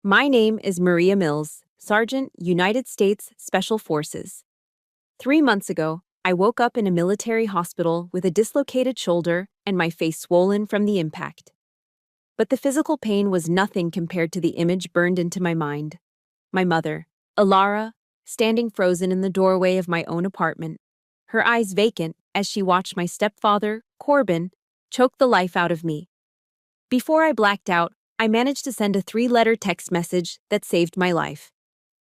My name is Maria Mills, Sergeant, United States Special Forces. 3 months ago, I woke up in a military hospital with a dislocated shoulder and my face swollen from the impact. But the physical pain was nothing compared to the image burned into my mind. My mother, Alara, standing frozen in the doorway of my own apartment, her eyes vacant as she watched my stepfather, Corbin, choke the life out of me. Before I blacked out, I managed to send a 3-letter text message that saved my life.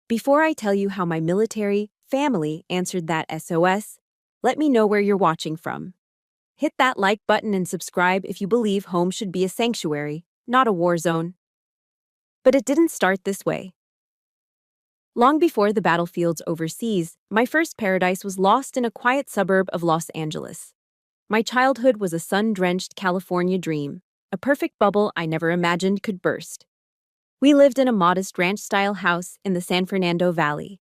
Before I tell you how my military family answered that SOS, let me know where you're watching from. Hit that like button and subscribe if you believe home should be a sanctuary, not a war zone. But it didn't start this way. Long before the battlefields overseas, my first paradise was lost in a quiet suburb of Los Angeles. My childhood was a sun-drenched California dream, a perfect bubble I never imagined could burst. We lived in a modest ranch-style house in the San Fernando Valley,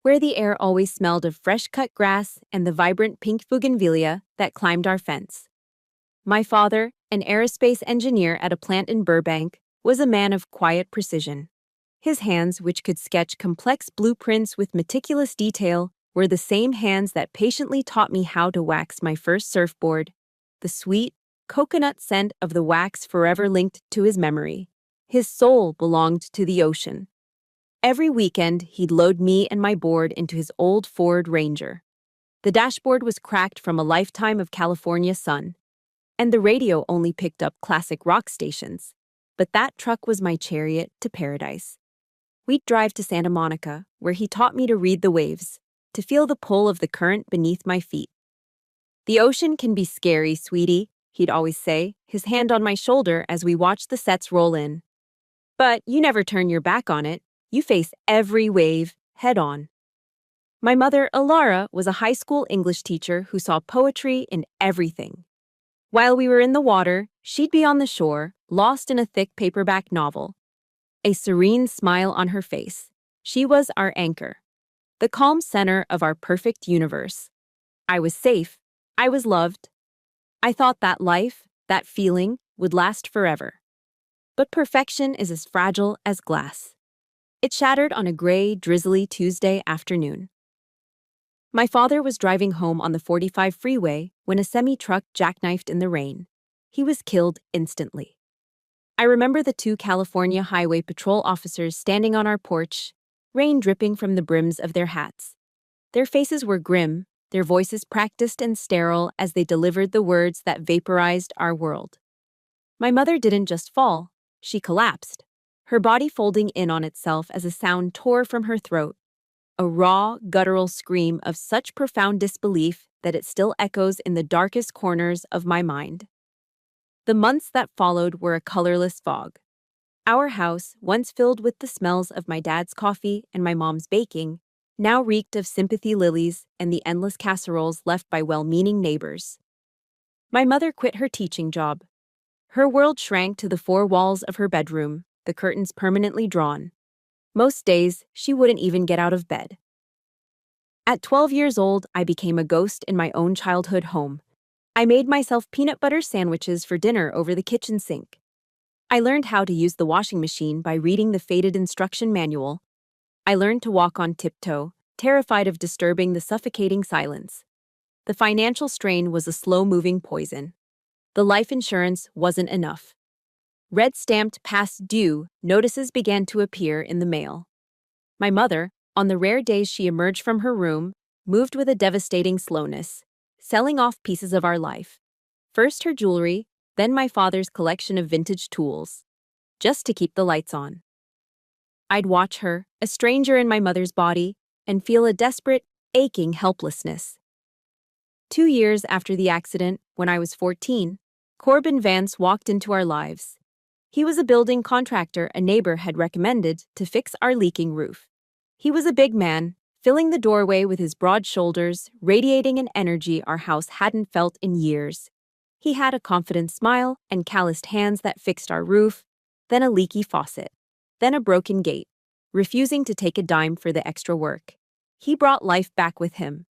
where the air always smelled of fresh-cut grass and the vibrant pink bougainvillea that climbed our fence. My father, an aerospace engineer at a plant in Burbank, was a man of quiet precision. His hands, which could sketch complex blueprints with meticulous detail, were the same hands that patiently taught me how to wax my first surfboard. The sweet, coconut scent of the wax forever linked to his memory. His soul belonged to the ocean. Every weekend, he'd load me and my board into his old Ford Ranger. The dashboard was cracked from a lifetime of California sun, and the radio only picked up classic rock stations. But that truck was my chariot to paradise. We'd drive to Santa Monica, where he taught me to read the waves, to feel the pull of the current beneath my feet. "The ocean can be scary, sweetie," he'd always say, his hand on my shoulder as we watched the sets roll in. "But you never turn your back on it. You face every wave, head on." My mother, Alara, was a high school English teacher who saw poetry in everything. While we were in the water, she'd be on the shore, lost in a thick paperback novel. A serene smile on her face. She was our anchor, the calm center of our perfect universe. I was safe. I was loved. I thought that life, that feeling, would last forever. But perfection is as fragile as glass. It shattered on a gray, drizzly Tuesday afternoon. My father was driving home on the 45 freeway when a semi-truck jackknifed in the rain. He was killed instantly. I remember the 2 California Highway Patrol officers standing on our porch, rain dripping from the brims of their hats. Their faces were grim, their voices practiced and sterile as they delivered the words that vaporized our world. My mother didn't just fall, she collapsed, her body folding in on itself as a sound tore from her throat, a raw, guttural scream of such profound disbelief that it still echoes in the darkest corners of my mind. The months that followed were a colorless fog. Our house, once filled with the smells of my dad's coffee and my mom's baking, now reeked of sympathy lilies and the endless casseroles left by well-meaning neighbors. My mother quit her teaching job. Her world shrank to the 4 walls of her bedroom, the curtains permanently drawn. Most days, she wouldn't even get out of bed. At 12 years old, I became a ghost in my own childhood home. I made myself peanut butter sandwiches for dinner over the kitchen sink. I learned how to use the washing machine by reading the faded instruction manual. I learned to walk on tiptoe, terrified of disturbing the suffocating silence. The financial strain was a slow-moving poison. The life insurance wasn't enough. Red-stamped past due notices began to appear in the mail. My mother, on the rare days she emerged from her room, moved with a devastating slowness, selling off pieces of our life. First her jewelry, then my father's collection of vintage tools, just to keep the lights on. I'd watch her, a stranger in my mother's body, and feel a desperate, aching helplessness. 2 years after the accident, when I was 14, Corbin Vance walked into our lives. He was a building contractor a neighbor had recommended to fix our leaking roof. He was a big man, filling the doorway with his broad shoulders, radiating an energy our house hadn't felt in years. He had a confident smile and calloused hands that fixed our roof, then a leaky faucet, then a broken gate, refusing to take a dime for the extra work. He brought life back with him.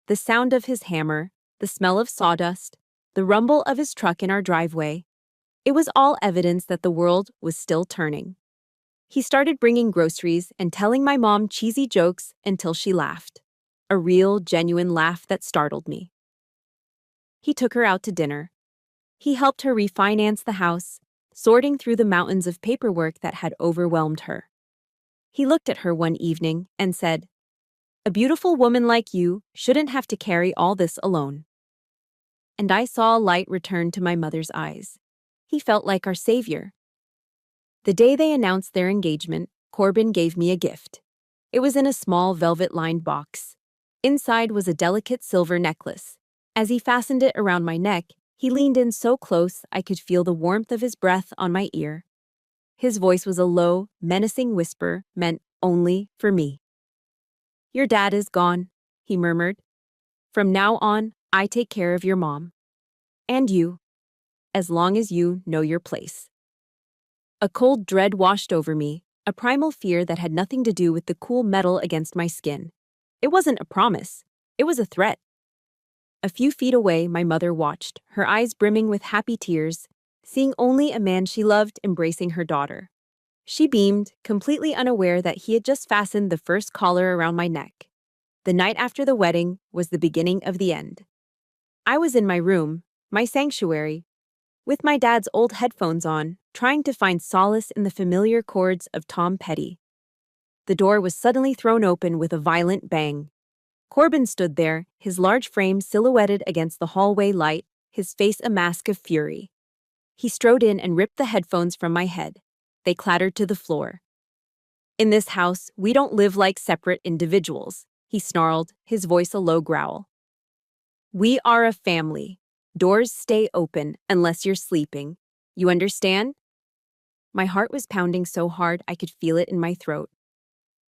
The sound of his hammer, the smell of sawdust, the rumble of his truck in our driveway. It was all evidence that the world was still turning. He started bringing groceries and telling my mom cheesy jokes until she laughed. A real, genuine laugh that startled me. He took her out to dinner. He helped her refinance the house, sorting through the mountains of paperwork that had overwhelmed her. He looked at her one evening and said, "A beautiful woman like you shouldn't have to carry all this alone." And I saw a light return to my mother's eyes. He felt like our savior. The day they announced their engagement, Corbin gave me a gift. It was in a small velvet-lined box. Inside was a delicate silver necklace. As he fastened it around my neck, he leaned in so close I could feel the warmth of his breath on my ear. His voice was a low, menacing whisper meant only for me. "Your dad is gone," he murmured. "From now on, I take care of your mom. And you. As long as you know your place." A cold dread washed over me, a primal fear that had nothing to do with the cool metal against my skin. It wasn't a promise. It was a threat. A few feet away, my mother watched, her eyes brimming with happy tears, seeing only a man she loved embracing her daughter. She beamed, completely unaware that he had just fastened the first collar around my neck. The night after the wedding was the beginning of the end. I was in my room, my sanctuary, with my dad's old headphones on, trying to find solace in the familiar chords of Tom Petty. The door was suddenly thrown open with a violent bang. Corbin stood there, his large frame silhouetted against the hallway light, his face a mask of fury. He strode in and ripped the headphones from my head. They clattered to the floor. "In this house, we don't live like separate individuals," he snarled, his voice a low growl. "We are a family. Doors stay open unless you're sleeping. You understand?" My heart was pounding so hard I could feel it in my throat.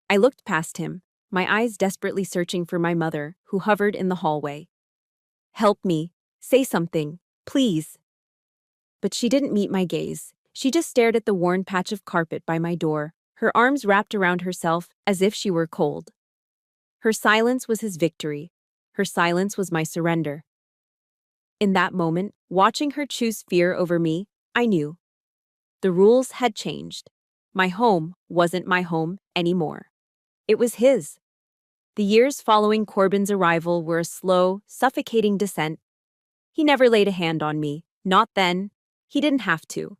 I looked past him, my eyes desperately searching for my mother, who hovered in the hallway. "Help me. Say something, please." But she didn't meet my gaze. She just stared at the worn patch of carpet by my door, her arms wrapped around herself as if she were cold. Her silence was his victory. Her silence was my surrender. In that moment, watching her choose fear over me, I knew. The rules had changed. My home wasn't my home anymore. It was his. The years following Corbin's arrival were a slow, suffocating descent. He never laid a hand on me, not then. He didn't have to.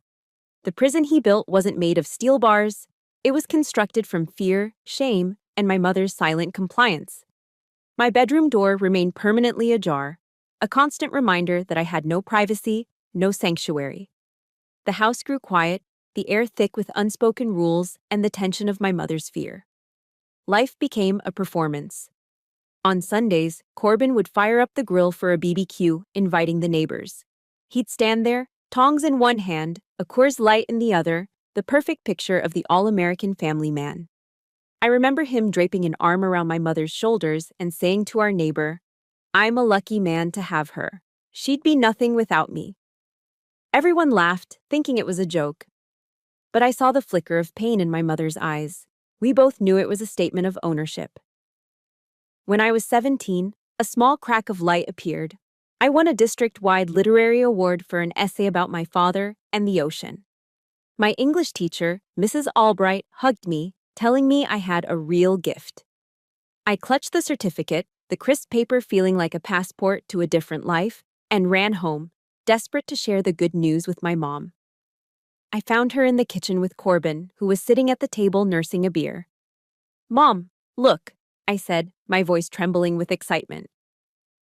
The prison he built wasn't made of steel bars. It was constructed from fear, shame, and my mother's silent compliance. My bedroom door remained permanently ajar, a constant reminder that I had no privacy, no sanctuary. The house grew quiet, the air thick with unspoken rules and the tension of my mother's fear. Life became a performance. On Sundays, Corbin would fire up the grill for a BBQ, inviting the neighbors. He'd stand there, tongs in one hand, a Coors Light in the other, the perfect picture of the all-American family man. I remember him draping an arm around my mother's shoulders and saying to our neighbor, "I'm a lucky man to have her. She'd be nothing without me." Everyone laughed, thinking it was a joke. But I saw the flicker of pain in my mother's eyes. We both knew it was a statement of ownership. When I was 17, a small crack of light appeared. I won a district-wide literary award for an essay about my father and the ocean. My English teacher, Mrs. Albright, hugged me, telling me I had a real gift. I clutched the certificate, the crisp paper feeling like a passport to a different life, and ran home, desperate to share the good news with my mom. I found her in the kitchen with Corbin, who was sitting at the table nursing a beer. "Mom, look," I said, my voice trembling with excitement.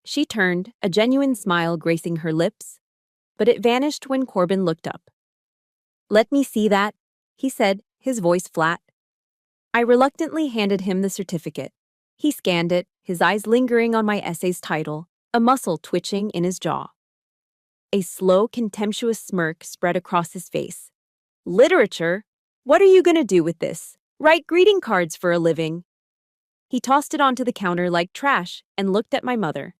She turned, a genuine smile gracing her lips, but it vanished when Corbin looked up. "Let me see that," he said, his voice flat. I reluctantly handed him the certificate. He scanned it, his eyes lingering on my essay's title, a muscle twitching in his jaw. A slow, contemptuous smirk spread across his face. "Literature? What are you going to do with this? Write greeting cards for a living?" He tossed it onto the counter like trash and looked at my mother.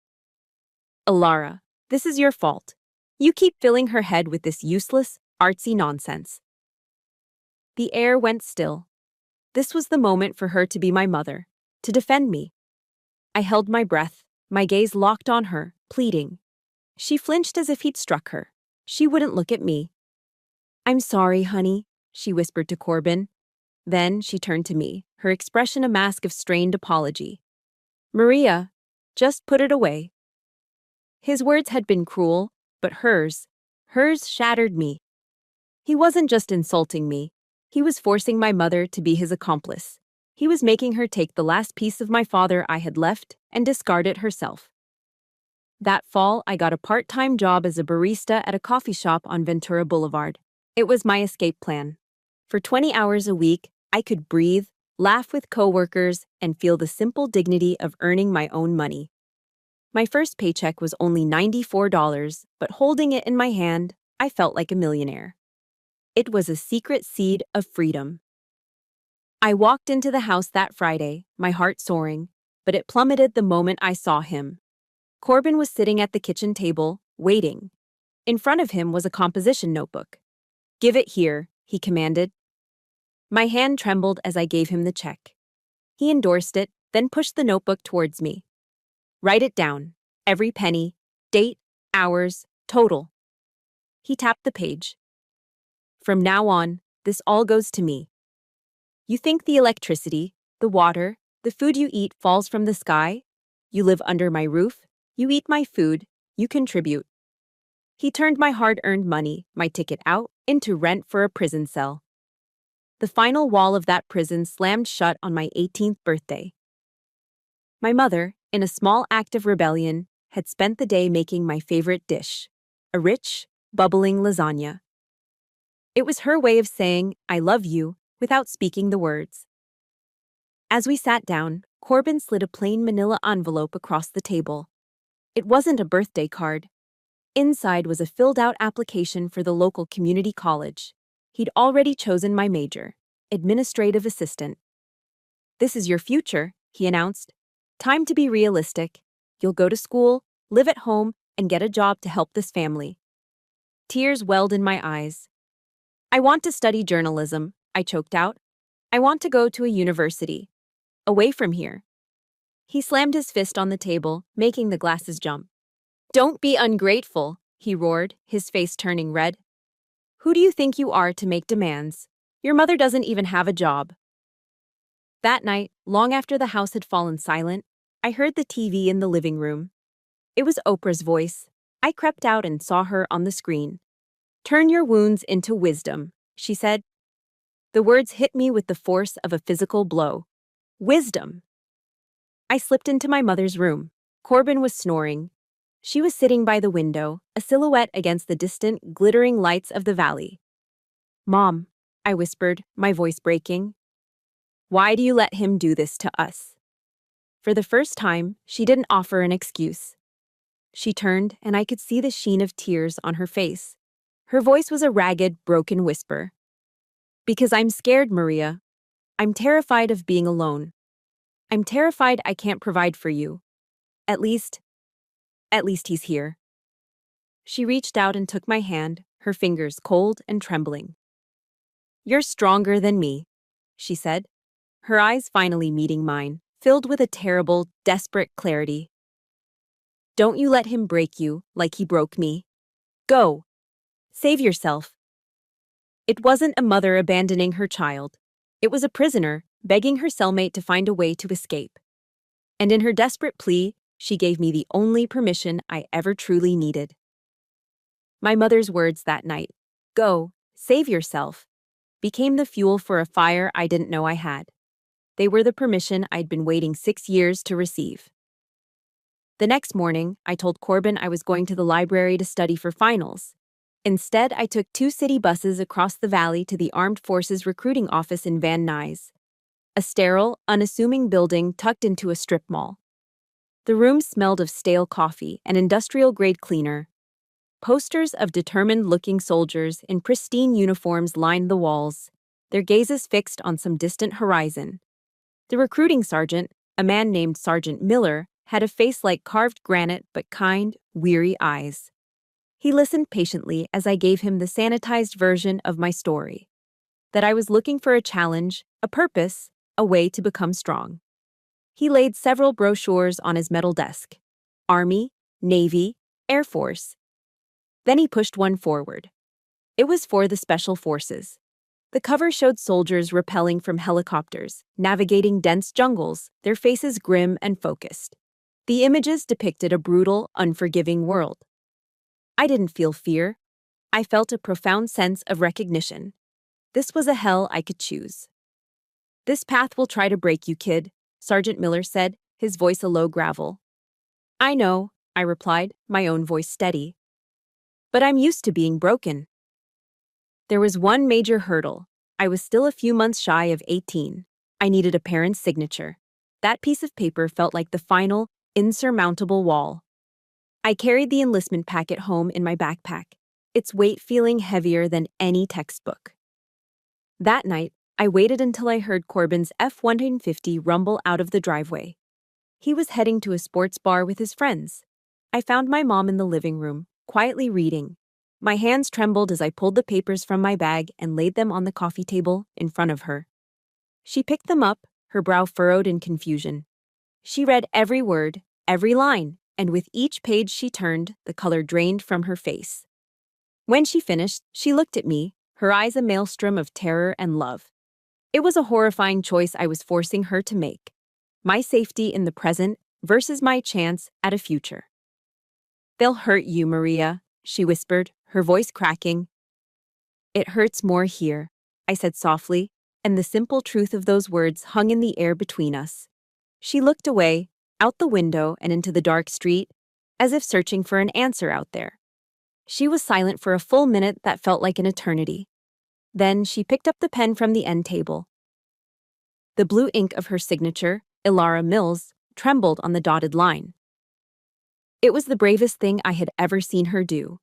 "Alara, this is your fault. You keep filling her head with this useless, artsy nonsense." The air went still. This was the moment for her to be my mother, to defend me. I held my breath, my gaze locked on her, pleading. She flinched as if he'd struck her. She wouldn't look at me. "I'm sorry, honey," she whispered to Corbin. Then she turned to me, her expression a mask of strained apology. Maria, just put it away. His words had been cruel, but hers shattered me. He wasn't just insulting me. He was forcing my mother to be his accomplice. He was making her take the last piece of my father I had left and discard it herself. That fall, I got a part-time job as a barista at a coffee shop on Ventura Boulevard. It was my escape plan. For 20 hours a week, I could breathe, laugh with coworkers, and feel the simple dignity of earning my own money. My first paycheck was only $94, but holding it in my hand, I felt like a millionaire. It was a secret seed of freedom. I walked into the house that Friday, my heart soaring, but it plummeted the moment I saw him. Corbin was sitting at the kitchen table, waiting. In front of him was a composition notebook. Give it here, he commanded. My hand trembled as I gave him the check. He endorsed it, then pushed the notebook towards me. Write it down. Every penny, date, hours, total. He tapped the page. From now on, this all goes to me. You think the electricity, the water, the food you eat falls from the sky? You live under my roof, you eat my food, you contribute. He turned my hard-earned money, my ticket out, into rent for a prison cell. The final wall of that prison slammed shut on my 18th birthday. My mother, in a small act of rebellion, had spent the day making my favorite dish, a rich, bubbling lasagna. It was her way of saying, I love you, without speaking the words. As we sat down, Corbin slid a plain manila envelope across the table. It wasn't a birthday card. Inside was a filled-out application for the local community college. He'd already chosen my major, administrative assistant. This is your future, he announced. Time to be realistic. You'll go to school, live at home, and get a job to help this family. Tears welled in my eyes. I want to study journalism, I choked out. I want to go to a university. Away from here. He slammed his fist on the table, making the glasses jump. Don't be ungrateful, he roared, his face turning red. Who do you think you are to make demands? Your mother doesn't even have a job. That night, long after the house had fallen silent, I heard the TV in the living room. It was Oprah's voice. I crept out and saw her on the screen. Turn your wounds into wisdom, she said. The words hit me with the force of a physical blow. Wisdom. I slipped into my mother's room. Corbin was snoring. She was sitting by the window, a silhouette against the distant, glittering lights of the valley. Mom, I whispered, my voice breaking. Why do you let him do this to us? For the first time, she didn't offer an excuse. She turned, and I could see the sheen of tears on her face. Her voice was a ragged, broken whisper. Because I'm scared, Maria. I'm terrified of being alone. I'm terrified I can't provide for you. At least he's here. She reached out and took my hand, her fingers cold and trembling. You're stronger than me, she said, her eyes finally meeting mine, filled with a terrible, desperate clarity. Don't you let him break you like he broke me. Go. Save yourself. It wasn't a mother abandoning her child. It was a prisoner begging her cellmate to find a way to escape. And in her desperate plea, she gave me the only permission I ever truly needed. My mother's words that night, go, save yourself, became the fuel for a fire I didn't know I had. They were the permission I'd been waiting 6 years to receive. The next morning, I told Corbin I was going to the library to study for finals. Instead, I took 2 city buses across the valley to the Armed Forces recruiting office in Van Nuys, a sterile, unassuming building tucked into a strip mall. The room smelled of stale coffee and industrial-grade cleaner. Posters of determined-looking soldiers in pristine uniforms lined the walls, their gazes fixed on some distant horizon. The recruiting sergeant, a man named Sergeant Miller, had a face like carved granite but kind, weary eyes. He listened patiently as I gave him the sanitized version of my story. That I was looking for a challenge, a purpose, a way to become strong. He laid several brochures on his metal desk. Army, Navy, Air Force. Then he pushed one forward. It was for the Special Forces. The cover showed soldiers rappelling from helicopters, navigating dense jungles, their faces grim and focused. The images depicted a brutal, unforgiving world. I didn't feel fear. I felt a profound sense of recognition. This was a hell I could choose. "This path will try to break you, kid," Sergeant Miller said, his voice a low gravel. "I know," I replied, my own voice steady. "But I'm used to being broken." There was one major hurdle. I was still a few months shy of 18. I needed a parent's signature. That piece of paper felt like the final, insurmountable wall. I carried the enlistment packet home in my backpack, its weight feeling heavier than any textbook. That night, I waited until I heard Corbin's F-150 rumble out of the driveway. He was heading to a sports bar with his friends. I found my mom in the living room, quietly reading. My hands trembled as I pulled the papers from my bag and laid them on the coffee table in front of her. She picked them up, her brow furrowed in confusion. She read every word, every line, and with each page she turned, the color drained from her face. When she finished, she looked at me, her eyes a maelstrom of terror and love. It was a horrifying choice I was forcing her to make. My safety in the present versus my chance at a future. "They'll hurt you, Maria," she whispered, her voice cracking. "It hurts more here," I said softly, and the simple truth of those words hung in the air between us. She looked away, out the window and into the dark street, as if searching for an answer out there. She was silent for a full minute that felt like an eternity. Then she picked up the pen from the end table. The blue ink of her signature, Ilara Mills, trembled on the dotted line. It was the bravest thing I had ever seen her do.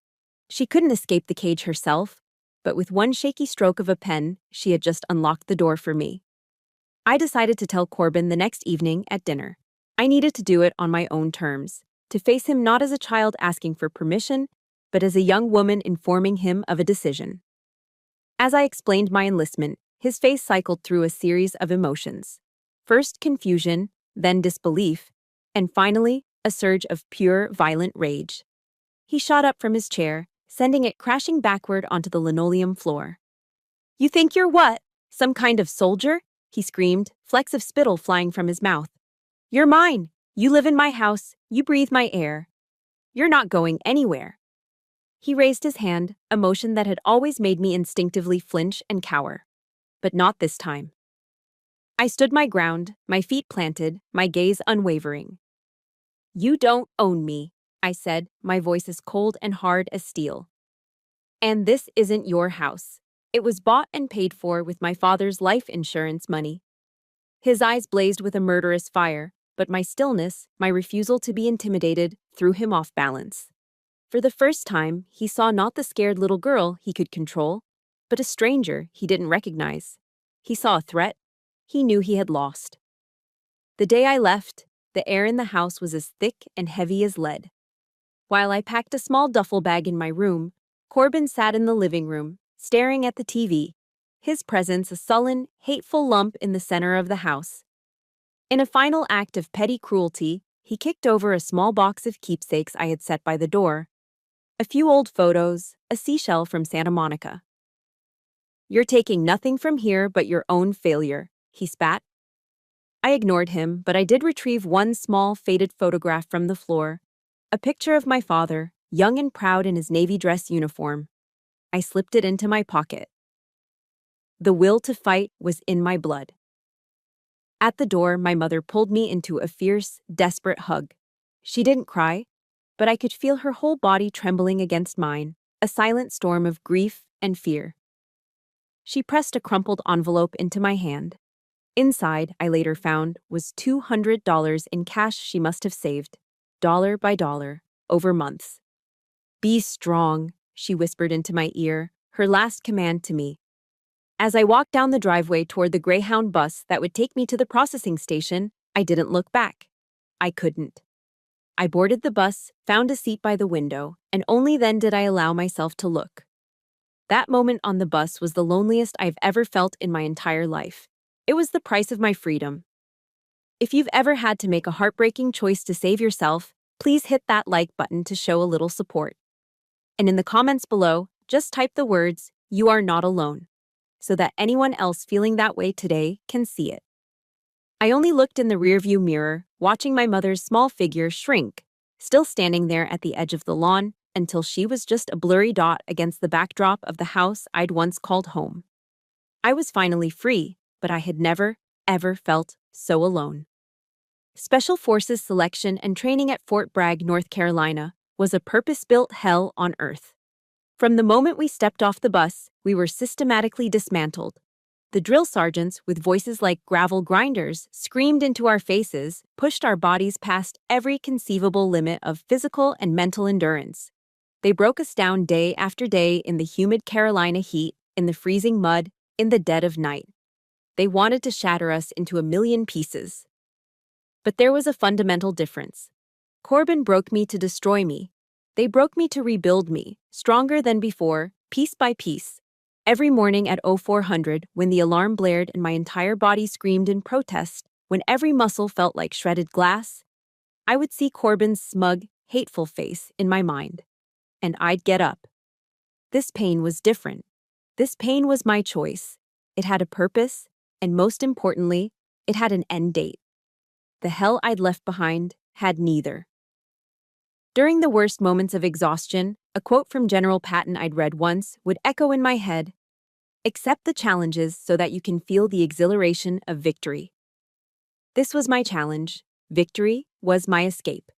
She couldn't escape the cage herself, but with one shaky stroke of a pen, she had just unlocked the door for me. I decided to tell Corbin the next evening at dinner. I needed to do it on my own terms, to face him not as a child asking for permission, but as a young woman informing him of a decision. As I explained my enlistment, his face cycled through a series of emotions. First confusion, then disbelief, and finally a surge of pure, violent rage. He shot up from his chair, sending it crashing backward onto the linoleum floor. "You think you're what? Some kind of soldier?" he screamed, flecks of spittle flying from his mouth. "You're mine. You live in my house. You breathe my air. You're not going anywhere." He raised his hand, a motion that had always made me instinctively flinch and cower. But not this time. I stood my ground, my feet planted, my gaze unwavering. "You don't own me," I said, my voice as cold and hard as steel. "And this isn't your house. It was bought and paid for with my father's life insurance money." His eyes blazed with a murderous fire, but my stillness, my refusal to be intimidated, threw him off balance. For the first time, he saw not the scared little girl he could control, but a stranger he didn't recognize. He saw a threat. He knew he had lost. The day I left, the air in the house was as thick and heavy as lead. While I packed a small duffel bag in my room, Corbin sat in the living room, staring at the TV, his presence a sullen, hateful lump in the center of the house. In a final act of petty cruelty, he kicked over a small box of keepsakes I had set by the door. A few old photos, a seashell from Santa Monica. "You're taking nothing from here but your own failure," he spat. I ignored him, but I did retrieve one small, faded photograph from the floor. A picture of my father, young and proud in his Navy dress uniform. I slipped it into my pocket. The will to fight was in my blood. At the door, my mother pulled me into a fierce, desperate hug. She didn't cry, but I could feel her whole body trembling against mine, a silent storm of grief and fear. She pressed a crumpled envelope into my hand. Inside, I later found, was $200 in cash she must have saved, dollar by dollar, over months. "Be strong," she whispered into my ear, her last command to me. As I walked down the driveway toward the Greyhound bus that would take me to the processing station, I didn't look back. I couldn't. I boarded the bus, found a seat by the window, and only then did I allow myself to look. That moment on the bus was the loneliest I've ever felt in my entire life. It was the price of my freedom. If you've ever had to make a heartbreaking choice to save yourself, please hit that like button to show a little support. And in the comments below, just type the words, "You are not alone." so that anyone else feeling that way today can see it. I only looked in the rearview mirror, watching my mother's small figure shrink, still standing there at the edge of the lawn, until she was just a blurry dot against the backdrop of the house I'd once called home. I was finally free, but I had never, ever felt so alone. Special Forces selection and training at Fort Bragg, North Carolina, was a purpose-built hell on earth. From the moment we stepped off the bus, we were systematically dismantled. The drill sergeants, with voices like gravel grinders, screamed into our faces, pushed our bodies past every conceivable limit of physical and mental endurance. They broke us down day after day in the humid Carolina heat, in the freezing mud, in the dead of night. They wanted to shatter us into a million pieces. But there was a fundamental difference. Corbin broke me to destroy me. They broke me to rebuild me, stronger than before, piece by piece. Every morning at 0400, when the alarm blared and my entire body screamed in protest, when every muscle felt like shredded glass, I would see Corbin's smug, hateful face in my mind. And I'd get up. This pain was different. This pain was my choice. It had a purpose, and most importantly, it had an end date. The hell I'd left behind had neither. During the worst moments of exhaustion, a quote from General Patton I'd read once would echo in my head: "Accept the challenges so that you can feel the exhilaration of victory." This was my challenge. Victory was my escape.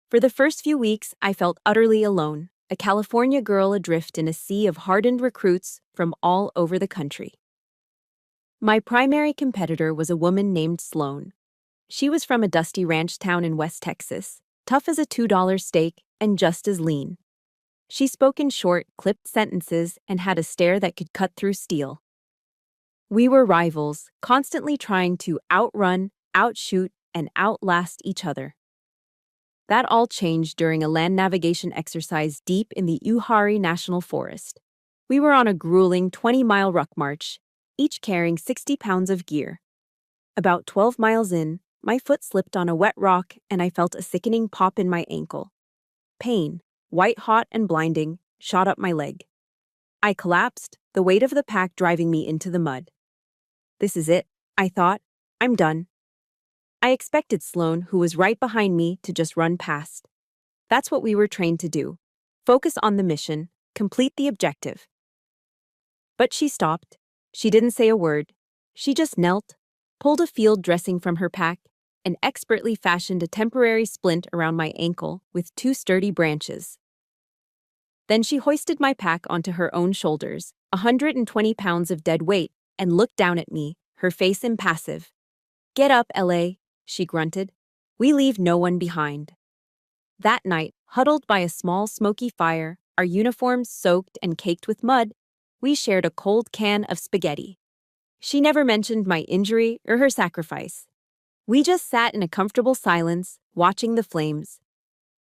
For the first few weeks, I felt utterly alone, a California girl adrift in a sea of hardened recruits from all over the country. My primary competitor was a woman named Sloan. She was from a dusty ranch town in West Texas, tough as a $2 steak and just as lean. She spoke in short, clipped sentences and had a stare that could cut through steel. We were rivals, constantly trying to outrun, outshoot, and outlast each other. That all changed during a land navigation exercise deep in the Uwharrie National Forest. We were on a grueling 20-mile ruck march, each carrying 60 pounds of gear. About 12 miles in, my foot slipped on a wet rock and I felt a sickening pop in my ankle. Pain, white-hot and blinding, shot up my leg. I collapsed, the weight of the pack driving me into the mud. This is it, I thought. I'm done. I expected Sloan, who was right behind me, to just run past. That's what we were trained to do. Focus on the mission, complete the objective. But she stopped. She didn't say a word. She just knelt, pulled a field dressing from her pack, and expertly fashioned a temporary splint around my ankle with 2 sturdy branches. Then she hoisted my pack onto her own shoulders, 120 pounds of dead weight, and looked down at me, her face impassive. "Get up, L.A., she grunted. "We leave no one behind." That night, huddled by a small smoky fire, our uniforms soaked and caked with mud, we shared a cold can of spaghetti. She never mentioned my injury or her sacrifice. We just sat in a comfortable silence, watching the flames.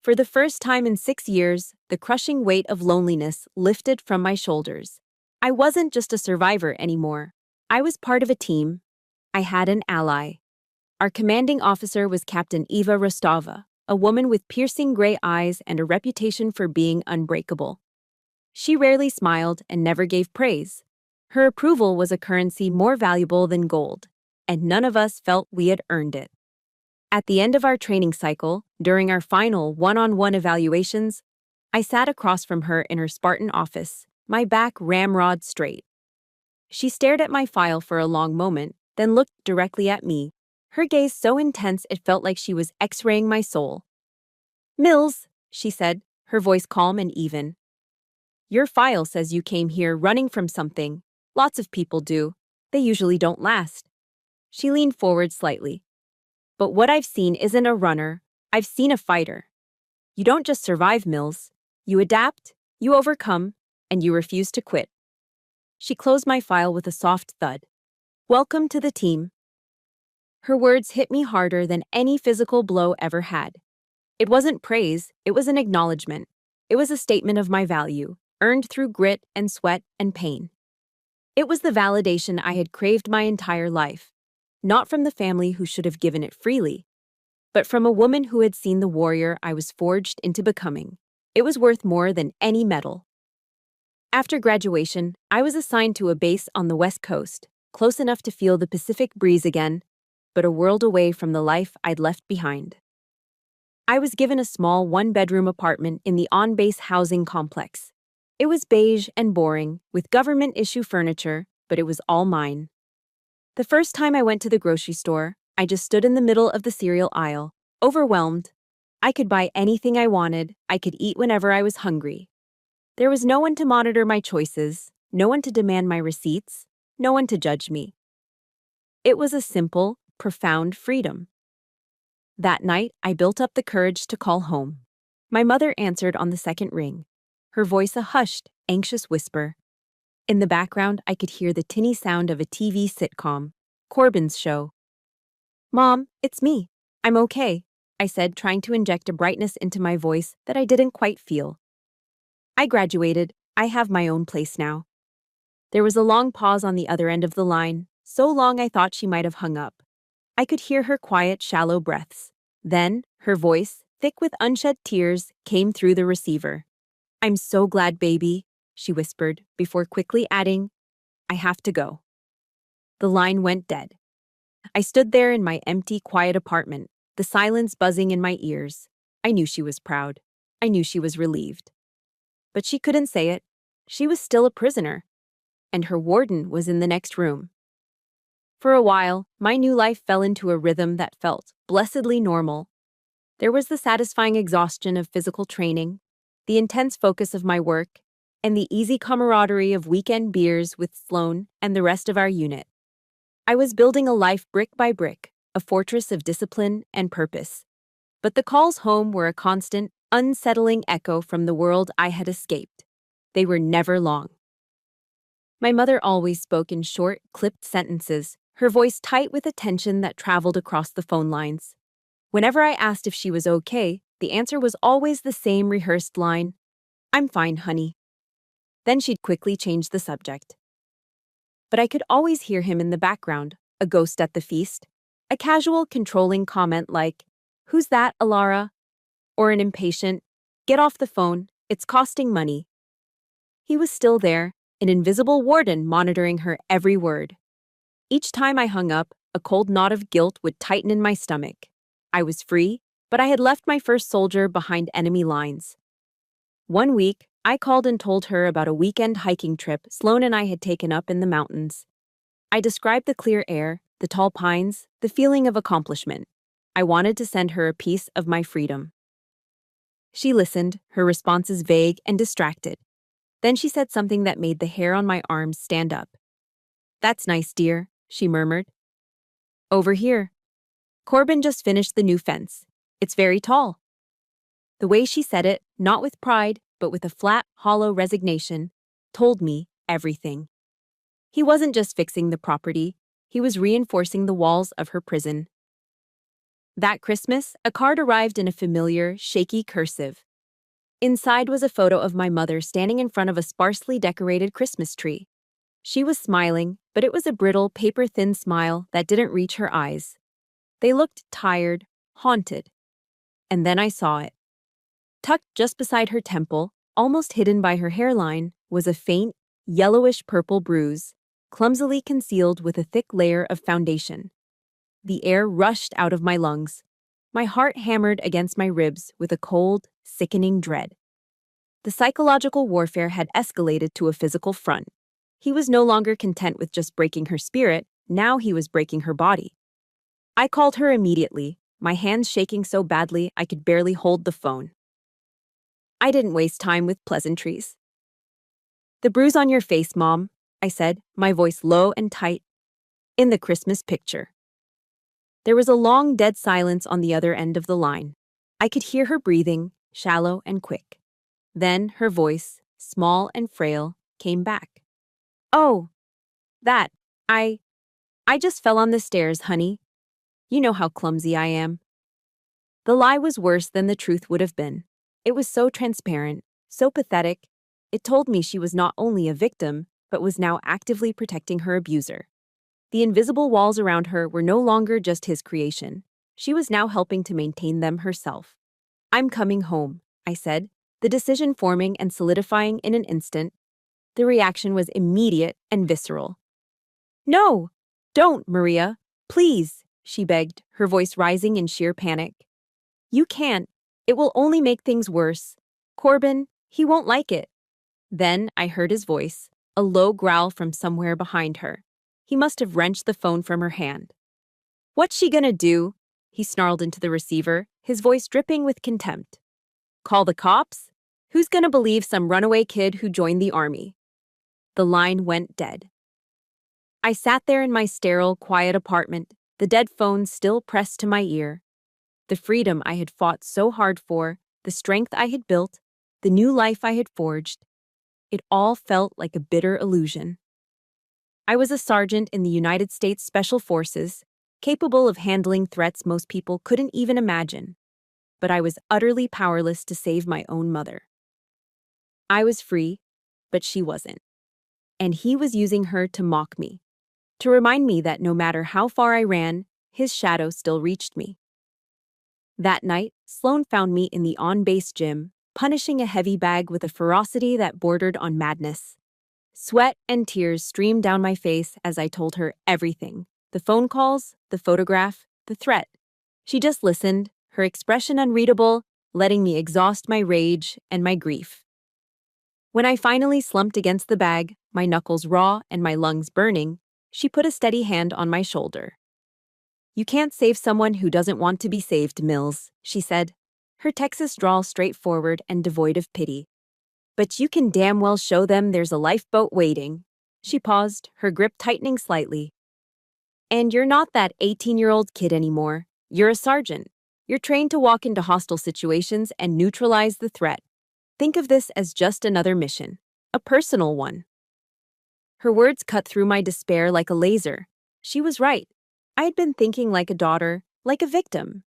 For the first time in 6 years, the crushing weight of loneliness lifted from my shoulders. I wasn't just a survivor anymore. I was part of a team. I had an ally. Our commanding officer was Captain Eva Rostova, a woman with piercing gray eyes and a reputation for being unbreakable. She rarely smiled and never gave praise. Her approval was a currency more valuable than gold, and none of us felt we had earned it. At the end of our training cycle, during our final one-on-one evaluations, I sat across from her in her Spartan office, my back ramrod straight. She stared at my file for a long moment, then looked directly at me, her gaze so intense it felt like she was x-raying my soul. "Mills," she said, her voice calm and even. "Your file says you came here running from something. Lots of people do. They usually don't last." She leaned forward slightly. "But what I've seen isn't a runner. I've seen a fighter. You don't just survive, Mills. You adapt, you overcome, and you refuse to quit." She closed my file with a soft thud. "Welcome to the team." Her words hit me harder than any physical blow ever had. It wasn't praise, it was an acknowledgement. It was a statement of my value, earned through grit and sweat and pain. It was the validation I had craved my entire life, not from the family who should have given it freely, but from a woman who had seen the warrior I was forged into becoming. It was worth more than any medal. After graduation, I was assigned to a base on the West Coast, close enough to feel the Pacific breeze again, but a world away from the life I'd left behind. I was given a small one-bedroom apartment in the on-base housing complex. It was beige and boring, with government-issue furniture, but it was all mine. The first time I went to the grocery store, I just stood in the middle of the cereal aisle, overwhelmed. I could buy anything I wanted, I could eat whenever I was hungry. There was no one to monitor my choices, no one to demand my receipts, no one to judge me. It was a simple, profound freedom. That night, I built up the courage to call home. My mother answered on the second ring, her voice a hushed, anxious whisper. In the background, I could hear the tinny sound of a TV sitcom, Corbin's show. "Mom, it's me. I'm okay," I said, trying to inject a brightness into my voice that I didn't quite feel. "I graduated. I have my own place now." There was a long pause on the other end of the line, so long I thought she might have hung up. I could hear her quiet, shallow breaths. Then, her voice, thick with unshed tears, came through the receiver. "I'm so glad, baby," she whispered, before quickly adding, "I have to go." The line went dead. I stood there in my empty, quiet apartment, the silence buzzing in my ears. I knew she was proud. I knew she was relieved. But she couldn't say it. She was still a prisoner. And her warden was in the next room. For a while, my new life fell into a rhythm that felt blessedly normal. There was the satisfying exhaustion of physical training, the intense focus of my work, and the easy camaraderie of weekend beers with Sloan and the rest of our unit. I was building a life brick by brick, a fortress of discipline and purpose. But the calls home were a constant, unsettling echo from the world I had escaped. They were never long. My mother always spoke in short, clipped sentences, her voice tight with a tension that traveled across the phone lines. Whenever I asked if she was okay, the answer was always the same rehearsed line, "I'm fine, honey." Then she'd quickly change the subject. But I could always hear him in the background, a ghost at the feast, a casual, controlling comment like, "Who's that, Alara?" Or an impatient, "Get off the phone, it's costing money." He was still there, an invisible warden monitoring her every word. Each time I hung up, a cold knot of guilt would tighten in my stomach. I was free, but I had left my first soldier behind enemy lines. One week, I called and told her about a weekend hiking trip Sloan and I had taken up in the mountains. I described the clear air, the tall pines, the feeling of accomplishment. I wanted to send her a piece of my freedom. She listened, her responses vague and distracted. Then she said something that made the hair on my arms stand up. "That's nice, dear," she murmured. "Over here. Corbin just finished the new fence. It's very tall." The way she said it, not with pride, but with a flat, hollow resignation, told me everything. He wasn't just fixing the property, he was reinforcing the walls of her prison. That Christmas, a card arrived in a familiar, shaky cursive. Inside was a photo of my mother standing in front of a sparsely decorated Christmas tree. She was smiling, but it was a brittle, paper-thin smile that didn't reach her eyes. They looked tired, haunted. And then I saw it. Tucked just beside her temple, almost hidden by her hairline, was a faint, yellowish-purple bruise, clumsily concealed with a thick layer of foundation. The air rushed out of my lungs. My heart hammered against my ribs with a cold, sickening dread. The psychological warfare had escalated to a physical front. He was no longer content with just breaking her spirit, now he was breaking her body. I called her immediately, my hands shaking so badly I could barely hold the phone. I didn't waste time with pleasantries. "The bruise on your face, Mom," I said, my voice low and tight. "In the Christmas picture." There was a long, dead silence on the other end of the line. I could hear her breathing, shallow and quick. Then her voice, small and frail, came back. "Oh, that, I just fell on the stairs, honey. You know how clumsy I am." The lie was worse than the truth would have been. It was so transparent, so pathetic. It told me she was not only a victim, but was now actively protecting her abuser. The invisible walls around her were no longer just his creation. She was now helping to maintain them herself. "I'm coming home," I said, the decision forming and solidifying in an instant. The reaction was immediate and visceral. "No! Don't, Maria! Please!" she begged, her voice rising in sheer panic. "You can't. It will only make things worse. Corbin, he won't like it." Then I heard his voice, a low growl from somewhere behind her. He must have wrenched the phone from her hand. "What's she gonna do?" he snarled into the receiver, his voice dripping with contempt. "Call the cops? Who's gonna believe some runaway kid who joined the army?" The line went dead. I sat there in my sterile, quiet apartment, the dead phone still pressed to my ear. The freedom I had fought so hard for, the strength I had built, the new life I had forged, it all felt like a bitter illusion. I was a sergeant in the United States Special Forces, capable of handling threats most people couldn't even imagine. But I was utterly powerless to save my own mother. I was free, but she wasn't. And he was using her to mock me, to remind me that no matter how far I ran, his shadow still reached me. That night, Sloan found me in the on-base gym, punishing a heavy bag with a ferocity that bordered on madness. Sweat and tears streamed down my face as I told her everything. The phone calls, the photograph, the threat. She just listened, her expression unreadable, letting me exhaust my rage and my grief. When I finally slumped against the bag, my knuckles raw and my lungs burning, she put a steady hand on my shoulder. "You can't save someone who doesn't want to be saved, Mills," she said, her Texas drawl straightforward and devoid of pity. "But you can damn well show them there's a lifeboat waiting." She paused, her grip tightening slightly. "And you're not that 18-year-old kid anymore. You're a sergeant. You're trained to walk into hostile situations and neutralize the threat. Think of this as just another mission, a personal one." Her words cut through my despair like a laser. She was right. I had been thinking like a daughter, like a victim.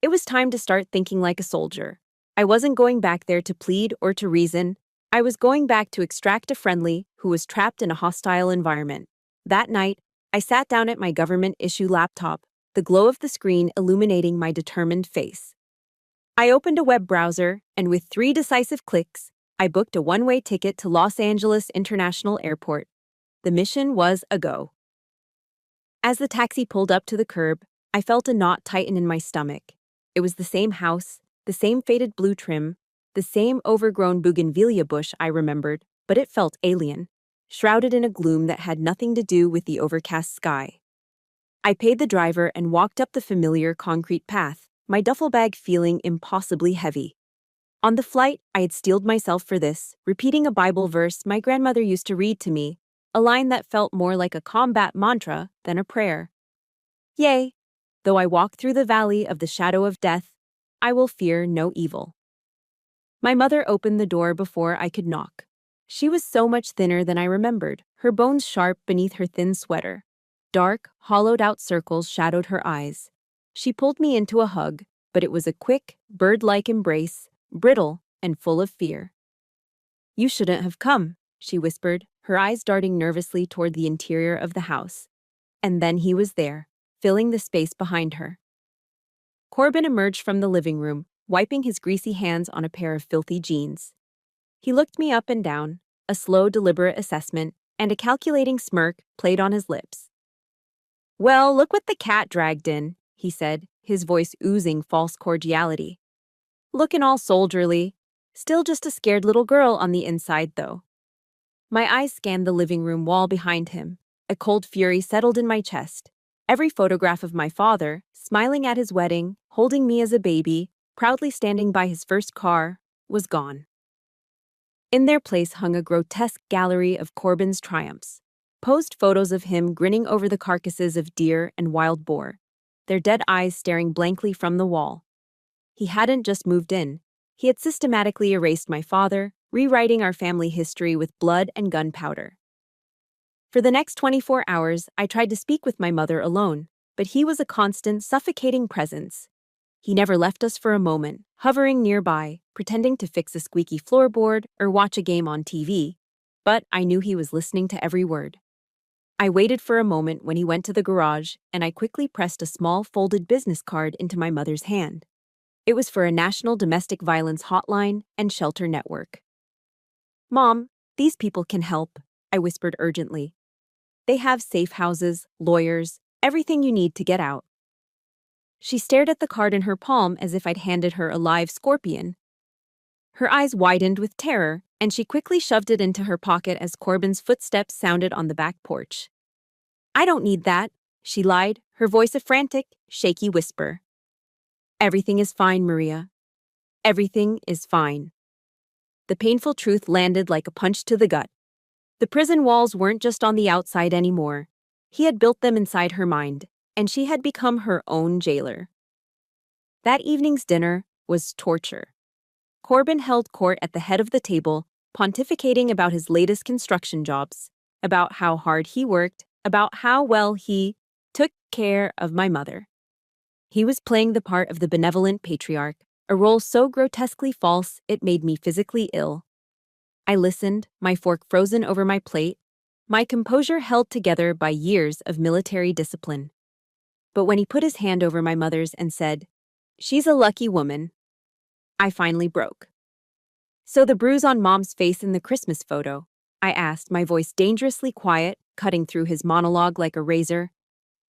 It was time to start thinking like a soldier. I wasn't going back there to plead or to reason. I was going back to extract a friendly who was trapped in a hostile environment. That night, I sat down at my government-issue laptop, the glow of the screen illuminating my determined face. I opened a web browser, and with 3 decisive clicks, I booked a one-way ticket to Los Angeles International Airport. The mission was a go. As the taxi pulled up to the curb, I felt a knot tighten in my stomach. It was the same house, the same faded blue trim, the same overgrown bougainvillea bush I remembered, but it felt alien, shrouded in a gloom that had nothing to do with the overcast sky. I paid the driver and walked up the familiar concrete path, my duffel bag feeling impossibly heavy. On the flight, I had steeled myself for this, repeating a Bible verse my grandmother used to read to me, a line that felt more like a combat mantra than a prayer. "Yea, though I walk through the valley of the shadow of death, I will fear no evil." My mother opened the door before I could knock. She was so much thinner than I remembered, her bones sharp beneath her thin sweater. Dark, hollowed-out circles shadowed her eyes. She pulled me into a hug, but it was a quick, bird-like embrace, brittle and full of fear. "You shouldn't have come," she whispered, her eyes darting nervously toward the interior of the house. And then he was there, filling the space behind her. Corbin emerged from the living room, wiping his greasy hands on a pair of filthy jeans. He looked me up and down, a slow, deliberate assessment, and a calculating smirk played on his lips. "Well, look what the cat dragged in," he said, his voice oozing false cordiality. "Looking all soldierly. Still just a scared little girl on the inside, though." My eyes scanned the living room wall behind him. A cold fury settled in my chest. Every photograph of my father, smiling at his wedding, holding me as a baby, proudly standing by his first car, was gone. In their place hung a grotesque gallery of Corbin's triumphs. Posed photos of him grinning over the carcasses of deer and wild boar, their dead eyes staring blankly from the wall. He hadn't just moved in. He had systematically erased my father, rewriting our family history with blood and gunpowder. For the next 24 hours, I tried to speak with my mother alone, but he was a constant, suffocating presence. He never left us for a moment, hovering nearby, pretending to fix a squeaky floorboard or watch a game on TV, but I knew he was listening to every word. I waited for a moment when he went to the garage, and I quickly pressed a small folded business card into my mother's hand. It was for a national domestic violence hotline and shelter network. "Mom, These people can help, I whispered urgently. They have safe houses, lawyers, everything you need to get out. She stared at the card in her palm as if I'd handed her a live scorpion. Her eyes widened with terror, and she quickly shoved it into her pocket as Corbin's footsteps sounded on the back porch. I don't need that, she lied, her voice a frantic, shaky whisper. Everything is fine, Maria. Everything is fine. The painful truth landed like a punch to the gut. The prison walls weren't just on the outside anymore. He had built them inside her mind, and she had become her own jailer. That evening's dinner was torture. Corbin held court at the head of the table, pontificating about his latest construction jobs, about how hard he worked, about how well he took care of my mother. He was playing the part of the benevolent patriarch, a role so grotesquely false it made me physically ill. I listened, my fork frozen over my plate, my composure held together by years of military discipline. But when he put his hand over my mother's and said, "She's a lucky woman," I finally broke. "So the bruise on Mom's face in the Christmas photo?" I asked, my voice dangerously quiet, cutting through his monologue like a razor.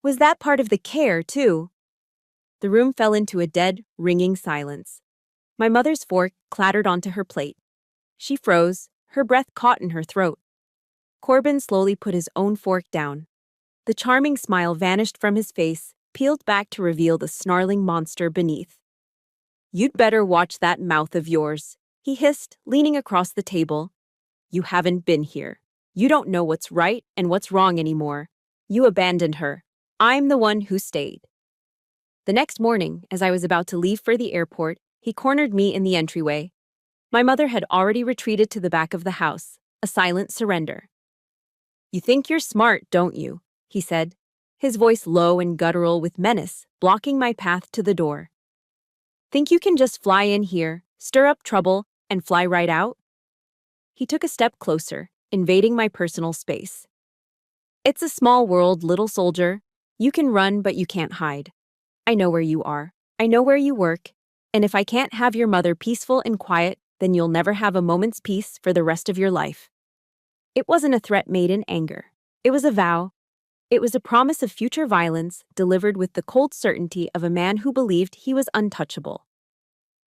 "Was that part of the care, too?" The room fell into a dead, ringing silence. My mother's fork clattered onto her plate. She froze, her breath caught in her throat. Corbin slowly put his own fork down. The charming smile vanished from his face, peeled back to reveal the snarling monster beneath. "You'd better watch that mouth of yours," he hissed, leaning across the table. "You haven't been here. You don't know what's right and what's wrong anymore. You abandoned her. I'm the one who stayed." The next morning, as I was about to leave for the airport, he cornered me in the entryway. My mother had already retreated to the back of the house, a silent surrender. "You think you're smart, don't you?" he said, his voice low and guttural with menace, blocking my path to the door. "Think you can just fly in here, stir up trouble, and fly right out?" He took a step closer, invading my personal space. "It's a small world, little soldier. You can run, but you can't hide. I know where you are. I know where you work. And if I can't have your mother peaceful and quiet, then you'll never have a moment's peace for the rest of your life." It wasn't a threat made in anger. It was a vow. It was a promise of future violence delivered with the cold certainty of a man who believed he was untouchable.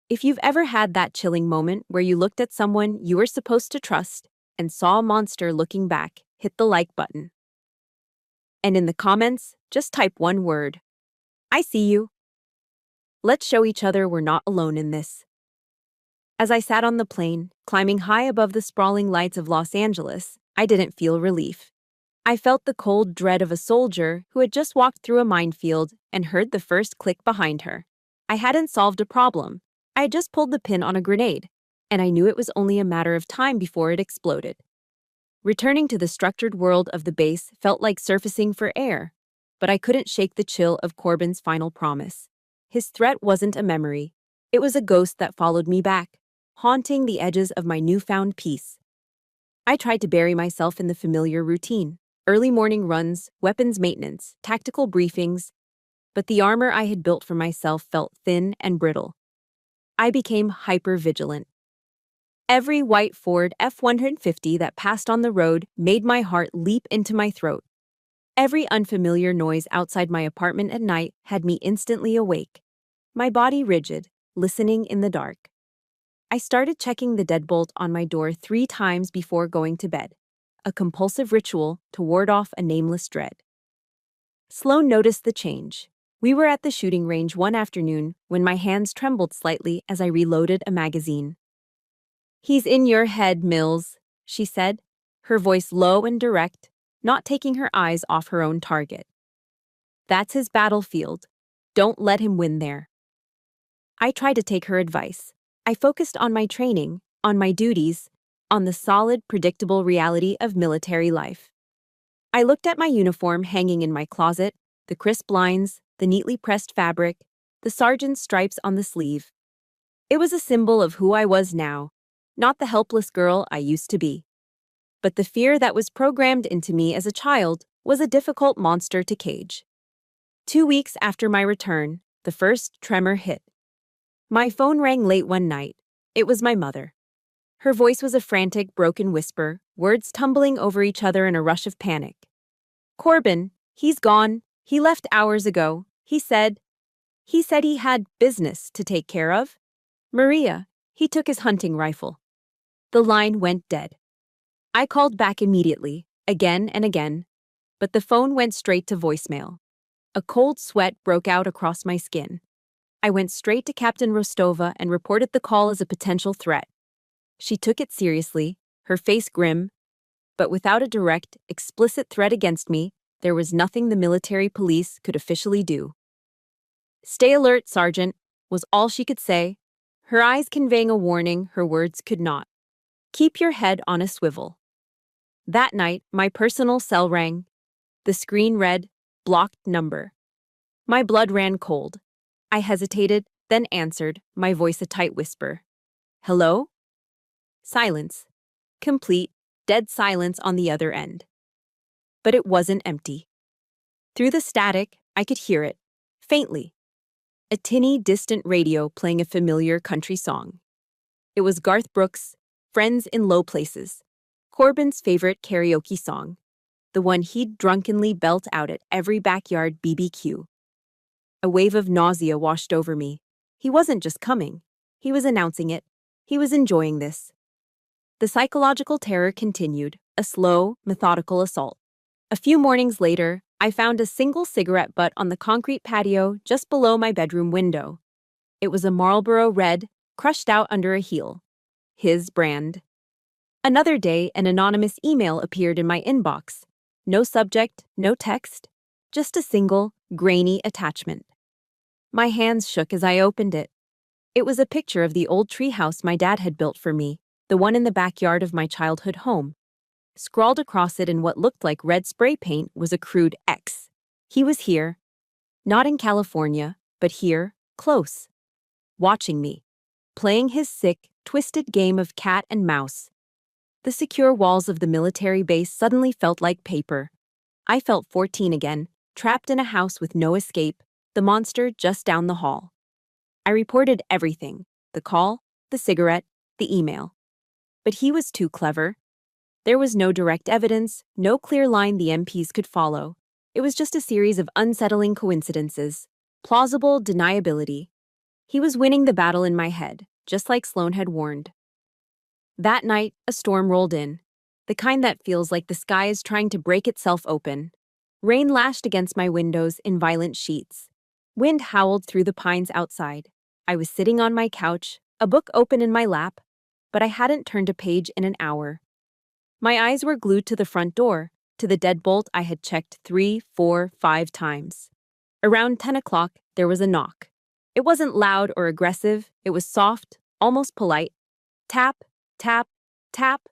If you've ever had that chilling moment where you looked at someone you were supposed to trust and saw a monster looking back, hit the like button. And in the comments, just type one word. I see you. Let's show each other we're not alone in this. As I sat on the plane, climbing high above the sprawling lights of Los Angeles, I didn't feel relief. I felt the cold dread of a soldier who had just walked through a minefield and heard the first click behind her. I hadn't solved a problem. I had just pulled the pin on a grenade, and I knew it was only a matter of time before it exploded. Returning to the structured world of the base felt like surfacing for air, but I couldn't shake the chill of Corbin's final promise. His threat wasn't a memory. It was a ghost that followed me back, haunting the edges of my newfound peace. I tried to bury myself in the familiar routine, early morning runs, weapons maintenance, tactical briefings, but the armor I had built for myself felt thin and brittle. I became hyper-vigilant. Every white Ford F-150 that passed on the road made my heart leap into my throat. Every unfamiliar noise outside my apartment at night had me instantly awake, my body rigid, listening in the dark. I started checking the deadbolt on my door 3 times before going to bed, a compulsive ritual to ward off a nameless dread. Sloan noticed the change. We were at the shooting range one afternoon when my hands trembled slightly as I reloaded a magazine. "He's in your head, Mills," she said, her voice low and direct, not taking her eyes off her own target. "That's his battlefield. Don't let him win there." I tried to take her advice. I focused on my training, on my duties, on the solid, predictable reality of military life. I looked at my uniform hanging in my closet, the crisp lines, the neatly pressed fabric, the sergeant's stripes on the sleeve. It was a symbol of who I was now, not the helpless girl I used to be. But the fear that was programmed into me as a child was a difficult monster to cage. 2 weeks after my return, the first tremor hit. My phone rang late one night. It was my mother. Her voice was a frantic, broken whisper, words tumbling over each other in a rush of panic. Corbin, he's gone. He left hours ago. He said he had business to take care of. Maria, he took his hunting rifle. The line went dead. I called back immediately, again and again, but the phone went straight to voicemail. A cold sweat broke out across my skin. I went straight to Captain Rostova and reported the call as a potential threat. She took it seriously, her face grim, but without a direct, explicit threat against me, there was nothing the military police could officially do. "Stay alert, Sergeant," was all she could say, her eyes conveying a warning her words could not. "Keep your head on a swivel." That night, my personal cell rang. The screen read, "Blocked number." My blood ran cold. I hesitated, then answered, my voice a tight whisper. "Hello?" Silence. Complete, dead silence on the other end. But it wasn't empty. Through the static, I could hear it, faintly. A tinny, distant radio playing a familiar country song. It was Garth Brooks' "Friends in Low Places," Corbin's favorite karaoke song, the one he'd drunkenly belt out at every backyard BBQ. A wave of nausea washed over me. He wasn't just coming. He was announcing it. He was enjoying this. The psychological terror continued, a slow, methodical assault. A few mornings later, I found a single cigarette butt on the concrete patio just below my bedroom window. It was a Marlboro Red, crushed out under a heel. His brand. Another day, an anonymous email appeared in my inbox. No subject, no text, just a single, grainy attachment. My hands shook as I opened it. It was a picture of the old treehouse my dad had built for me, the one in the backyard of my childhood home. Scrawled across it in what looked like red spray paint was a crude X. He was here. Not in California, but here, close. Watching me. Playing his sick, twisted game of cat and mouse. The secure walls of the military base suddenly felt like paper. I felt 14 again, trapped in a house with no escape, the monster just down the hall. I reported everything, the call, the cigarette, the email. But he was too clever. There was no direct evidence, no clear line the MPs could follow. It was just a series of unsettling coincidences, plausible deniability. He was winning the battle in my head, just like Sloan had warned. That night, a storm rolled in, the kind that feels like the sky is trying to break itself open. Rain lashed against my windows in violent sheets. Wind howled through the pines outside. I was sitting on my couch, a book open in my lap, but I hadn't turned a page in an hour. My eyes were glued to the front door, to the deadbolt I had checked 3, 4, 5 times. Around 10 o'clock, there was a knock. It wasn't loud or aggressive, it was soft, almost polite. Tap, tap, tap.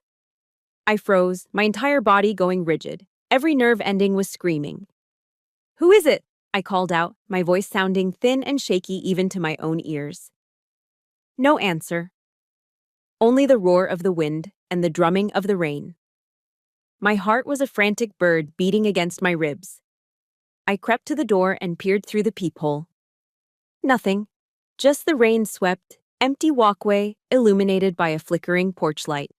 I froze, my entire body going rigid. Every nerve ending was screaming. "Who is it?" I called out, my voice sounding thin and shaky even to my own ears. No answer. Only the roar of the wind and the drumming of the rain. My heart was a frantic bird beating against my ribs. I crept to the door and peered through the peephole. Nothing. Just the rain-swept, empty walkway illuminated by a flickering porch light.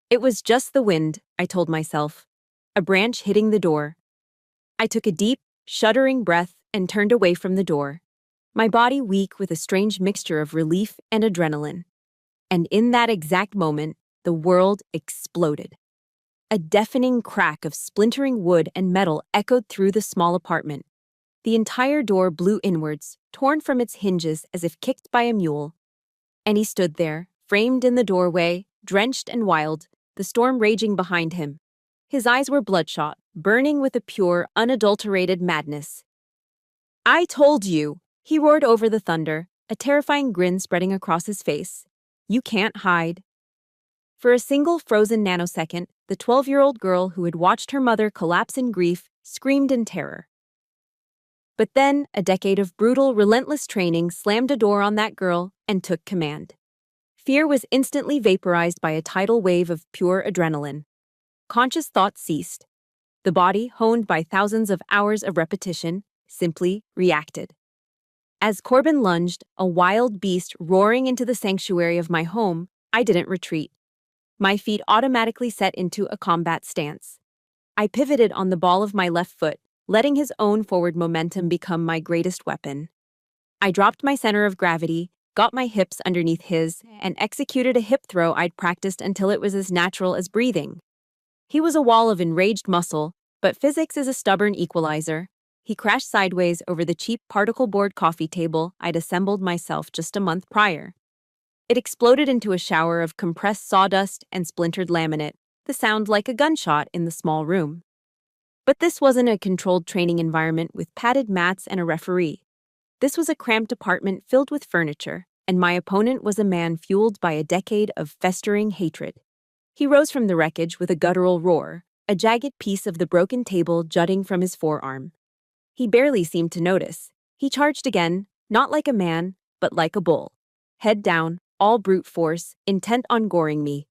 It was just the wind, I told myself. A branch hitting the door. I took a deep, shuddering breath and turned away from the door, my body weak with a strange mixture of relief and adrenaline. And in that exact moment, the world exploded. A deafening crack of splintering wood and metal echoed through the small apartment. The entire door blew inwards, torn from its hinges as if kicked by a mule. And he stood there, framed in the doorway, drenched and wild, the storm raging behind him. His eyes were bloodshot, burning with a pure, unadulterated madness. "I told you!" He roared over the thunder, a terrifying grin spreading across his face. "You can't hide." For a single frozen nanosecond, the 12-year-old girl who had watched her mother collapse in grief screamed in terror. But then, a decade of brutal, relentless training slammed a door on that girl and took command. Fear was instantly vaporized by a tidal wave of pure adrenaline. Conscious thought ceased. The body, honed by thousands of hours of repetition, simply reacted. As Corbin lunged, a wild beast roaring into the sanctuary of my home, I didn't retreat. My feet automatically set into a combat stance. I pivoted on the ball of my left foot, letting his own forward momentum become my greatest weapon. I dropped my center of gravity, got my hips underneath his, and executed a hip throw I'd practiced until it was as natural as breathing. He was a wall of enraged muscle, but physics is a stubborn equalizer. He crashed sideways over the cheap particle board coffee table I'd assembled myself just a month prior. It exploded into a shower of compressed sawdust and splintered laminate, the sound like a gunshot in the small room. But this wasn't a controlled training environment with padded mats and a referee. This was a cramped apartment filled with furniture, and my opponent was a man fueled by a decade of festering hatred. He rose from the wreckage with a guttural roar, a jagged piece of the broken table jutting from his forearm. He barely seemed to notice. He charged again, not like a man, but like a bull. Head down, all brute force, intent on goring me.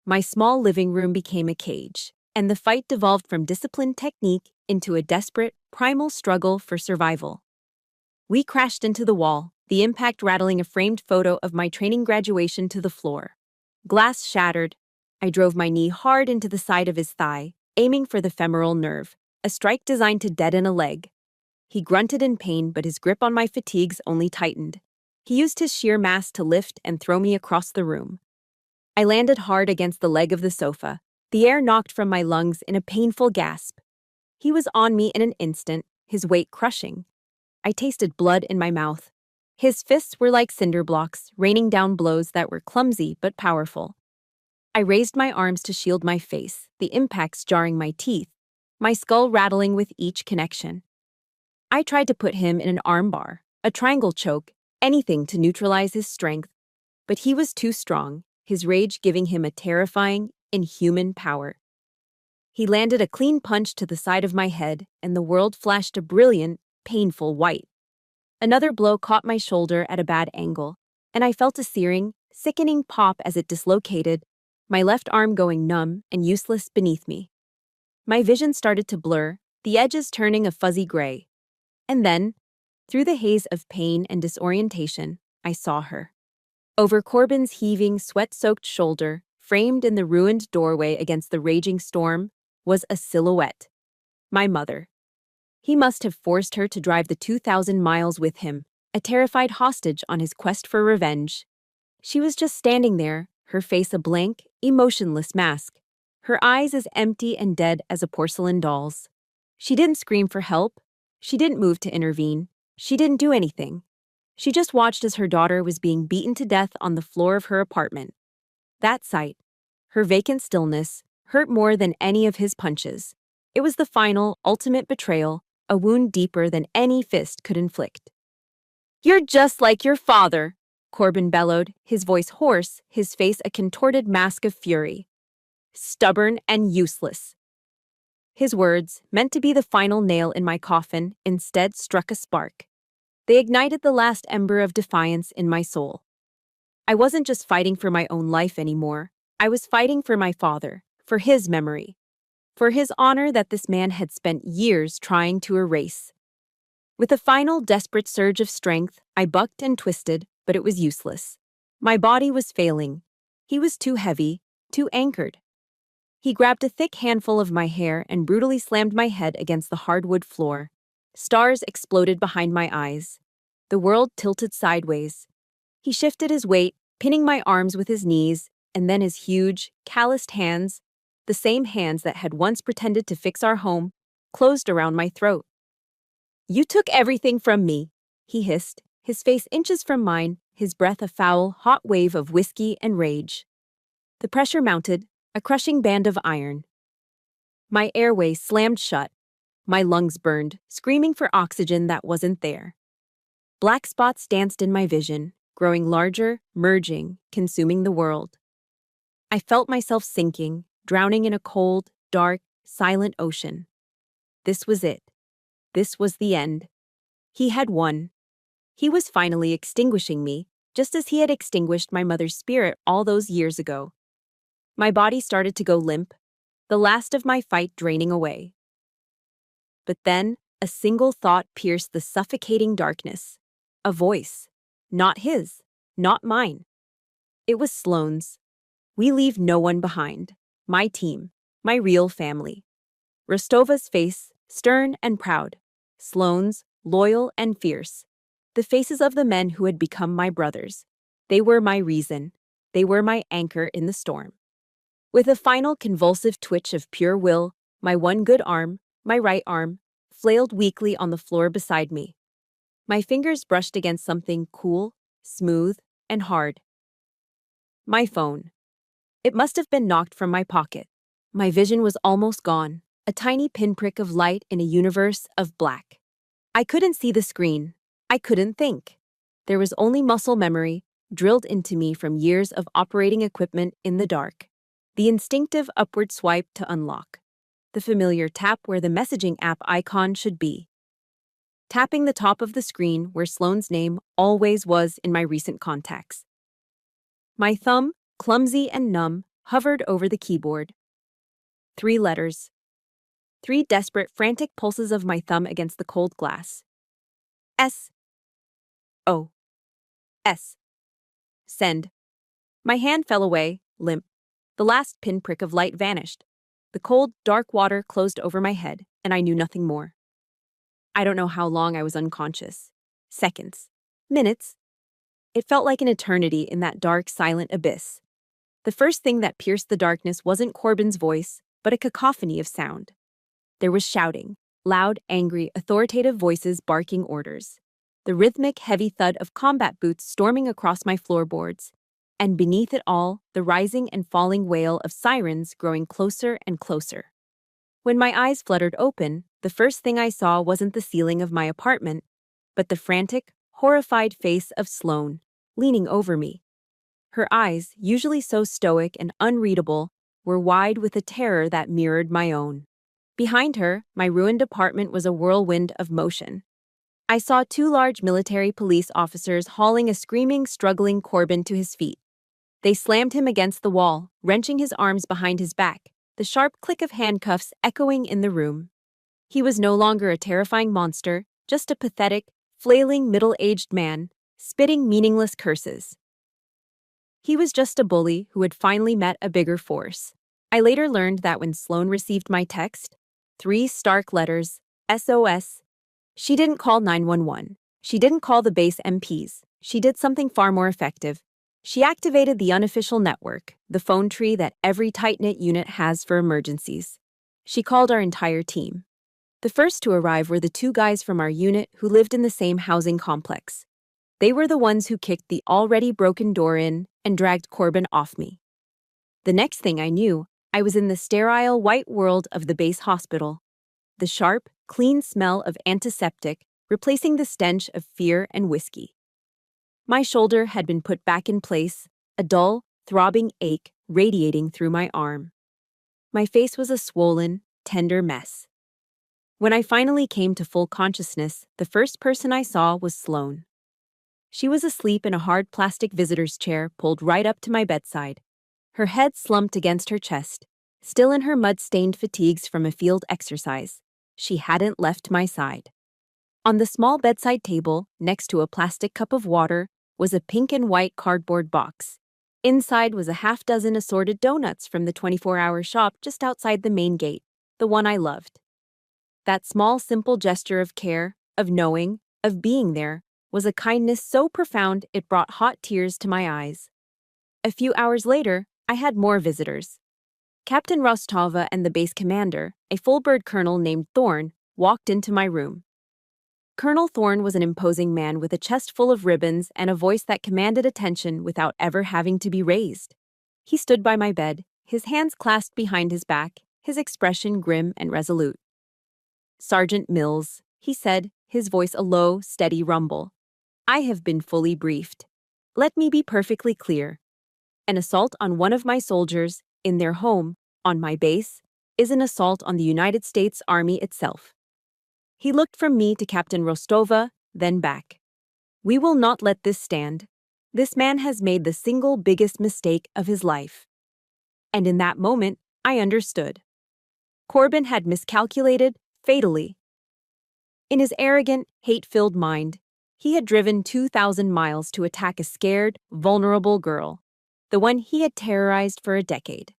My small living room became a cage, and the fight devolved from disciplined technique into a desperate, primal struggle for survival. We crashed into the wall, the impact rattling a framed photo of my training graduation to the floor. Glass shattered. I drove my knee hard into the side of his thigh, aiming for the femoral nerve, a strike designed to deaden a leg. He grunted in pain, but his grip on my fatigues only tightened. He used his sheer mass to lift and throw me across the room. I landed hard against the leg of the sofa, the air knocked from my lungs in a painful gasp. He was on me in an instant, his weight crushing. I tasted blood in my mouth. His fists were like cinder blocks, raining down blows that were clumsy but powerful. I raised my arms to shield my face, the impacts jarring my teeth, my skull rattling with each connection. I tried to put him in an armbar, a triangle choke, anything to neutralize his strength, but he was too strong, his rage giving him a terrifying, inhuman power. He landed a clean punch to the side of my head, and the world flashed a brilliant, painful white. Another blow caught my shoulder at a bad angle, and I felt a searing, sickening pop as it dislocated, my left arm going numb and useless beneath me. My vision started to blur, the edges turning a fuzzy gray. And then, through the haze of pain and disorientation, I saw her. Over Corbin's heaving, sweat-soaked shoulder, framed in the ruined doorway against the raging storm, was a silhouette. My mother. He must have forced her to drive the 2,000 miles with him, a terrified hostage on his quest for revenge. She was just standing there, her face a blank, emotionless mask, her eyes as empty and dead as a porcelain doll's. She didn't scream for help. She didn't move to intervene. She didn't do anything. She just watched as her daughter was being beaten to death on the floor of her apartment. That sight, her vacant stillness, hurt more than any of his punches. It was the final, ultimate betrayal, a wound deeper than any fist could inflict. "You're just like your father," Corbin bellowed, his voice hoarse, his face a contorted mask of fury. "Stubborn and useless." His words, meant to be the final nail in my coffin, instead struck a spark. They ignited the last ember of defiance in my soul. I wasn't just fighting for my own life anymore. I was fighting for my father, for his memory, for his honor that this man had spent years trying to erase. With a final desperate surge of strength, I bucked and twisted, but it was useless. My body was failing. He was too heavy, too anchored. He grabbed a thick handful of my hair and brutally slammed my head against the hardwood floor. Stars exploded behind my eyes. The world tilted sideways. He shifted his weight, pinning my arms with his knees, and then his huge, calloused hands, the same hands that had once pretended to fix our home, closed around my throat. "You took everything from me," he hissed, his face inches from mine, his breath a foul, hot wave of whiskey and rage. The pressure mounted, a crushing band of iron. My airway slammed shut. My lungs burned, screaming for oxygen that wasn't there. Black spots danced in my vision, growing larger, merging, consuming the world. I felt myself sinking, drowning in a cold, dark, silent ocean. This was it. This was the end. He had won. He was finally extinguishing me, just as he had extinguished my mother's spirit all those years ago. My body started to go limp, the last of my fight draining away. But then, a single thought pierced the suffocating darkness. A voice. Not his. Not mine. It was Sloane's. We leave no one behind. My team. My real family. Rostova's face, stern and proud. Sloane's, loyal and fierce. The faces of the men who had become my brothers. They were my reason. They were my anchor in the storm. With a final convulsive twitch of pure will, my one good arm, my right arm, flailed weakly on the floor beside me. My fingers brushed against something cool, smooth, and hard. My phone. It must have been knocked from my pocket. My vision was almost gone, a tiny pinprick of light in a universe of black. I couldn't see the screen. I couldn't think. There was only muscle memory, drilled into me from years of operating equipment in the dark. The instinctive upward swipe to unlock. The familiar tap where the messaging app icon should be. Tapping the top of the screen where Sloane's name always was in my recent contacts. My thumb, clumsy and numb, hovered over the keyboard. 3 letters. 3 desperate, frantic pulses of my thumb against the cold glass. S. O. S. Send. My hand fell away, limp. The last pinprick of light vanished. The cold, dark water closed over my head, and I knew nothing more. I don't know how long I was unconscious. Seconds. Minutes. It felt like an eternity in that dark, silent abyss. The first thing that pierced the darkness wasn't Corbin's voice, but a cacophony of sound. There was shouting, loud, angry, authoritative voices barking orders. The rhythmic, heavy thud of combat boots storming across my floorboards. And beneath it all, the rising and falling wail of sirens growing closer and closer. When my eyes fluttered open, the first thing I saw wasn't the ceiling of my apartment, but the frantic, horrified face of Sloane, leaning over me. Her eyes, usually so stoic and unreadable, were wide with a terror that mirrored my own. Behind her, my ruined apartment was a whirlwind of motion. I saw 2 large military police officers hauling a screaming, struggling Corbin to his feet. They slammed him against the wall, wrenching his arms behind his back, the sharp click of handcuffs echoing in the room. He was no longer a terrifying monster, just a pathetic, flailing middle-aged man, spitting meaningless curses. He was just a bully who had finally met a bigger force. I later learned that when Sloane received my text, 3 stark letters, SOS, she didn't call 911. She didn't call the base MPs. She did something far more effective. She activated the unofficial network, the phone tree that every tight-knit unit has for emergencies. She called our entire team. The first to arrive were the 2 guys from our unit who lived in the same housing complex. They were the ones who kicked the already broken door in and dragged Corbin off me. The next thing I knew, I was in the sterile white world of the base hospital. The sharp, clean smell of antiseptic replacing the stench of fear and whiskey. My shoulder had been put back in place, a dull, throbbing ache radiating through my arm. My face was a swollen, tender mess. When I finally came to full consciousness, the first person I saw was Sloane. She was asleep in a hard plastic visitor's chair pulled right up to my bedside, her head slumped against her chest, still in her mud-stained fatigues from a field exercise. She hadn't left my side. On the small bedside table, next to a plastic cup of water, was a pink and white cardboard box. Inside was a half-dozen assorted donuts from the 24-hour shop just outside the main gate, the one I loved. That small, simple gesture of care, of knowing, of being there, was a kindness so profound it brought hot tears to my eyes. A few hours later, I had more visitors. Captain Rostova and the base commander, a full-bird colonel named Thorne, walked into my room. Colonel Thorne was an imposing man with a chest full of ribbons and a voice that commanded attention without ever having to be raised. He stood by my bed, his hands clasped behind his back, his expression grim and resolute. "Sergeant Mills," he said, his voice a low, steady rumble. "I have been fully briefed. Let me be perfectly clear. An assault on one of my soldiers, in their home, on my base, is an assault on the United States Army itself." He looked from me to Captain Rostova, then back. "We will not let this stand. This man has made the single biggest mistake of his life." And in that moment, I understood. Corbin had miscalculated, fatally. In his arrogant, hate-filled mind, he had driven 2,000 miles to attack a scared, vulnerable girl. the one he had terrorized for a decade.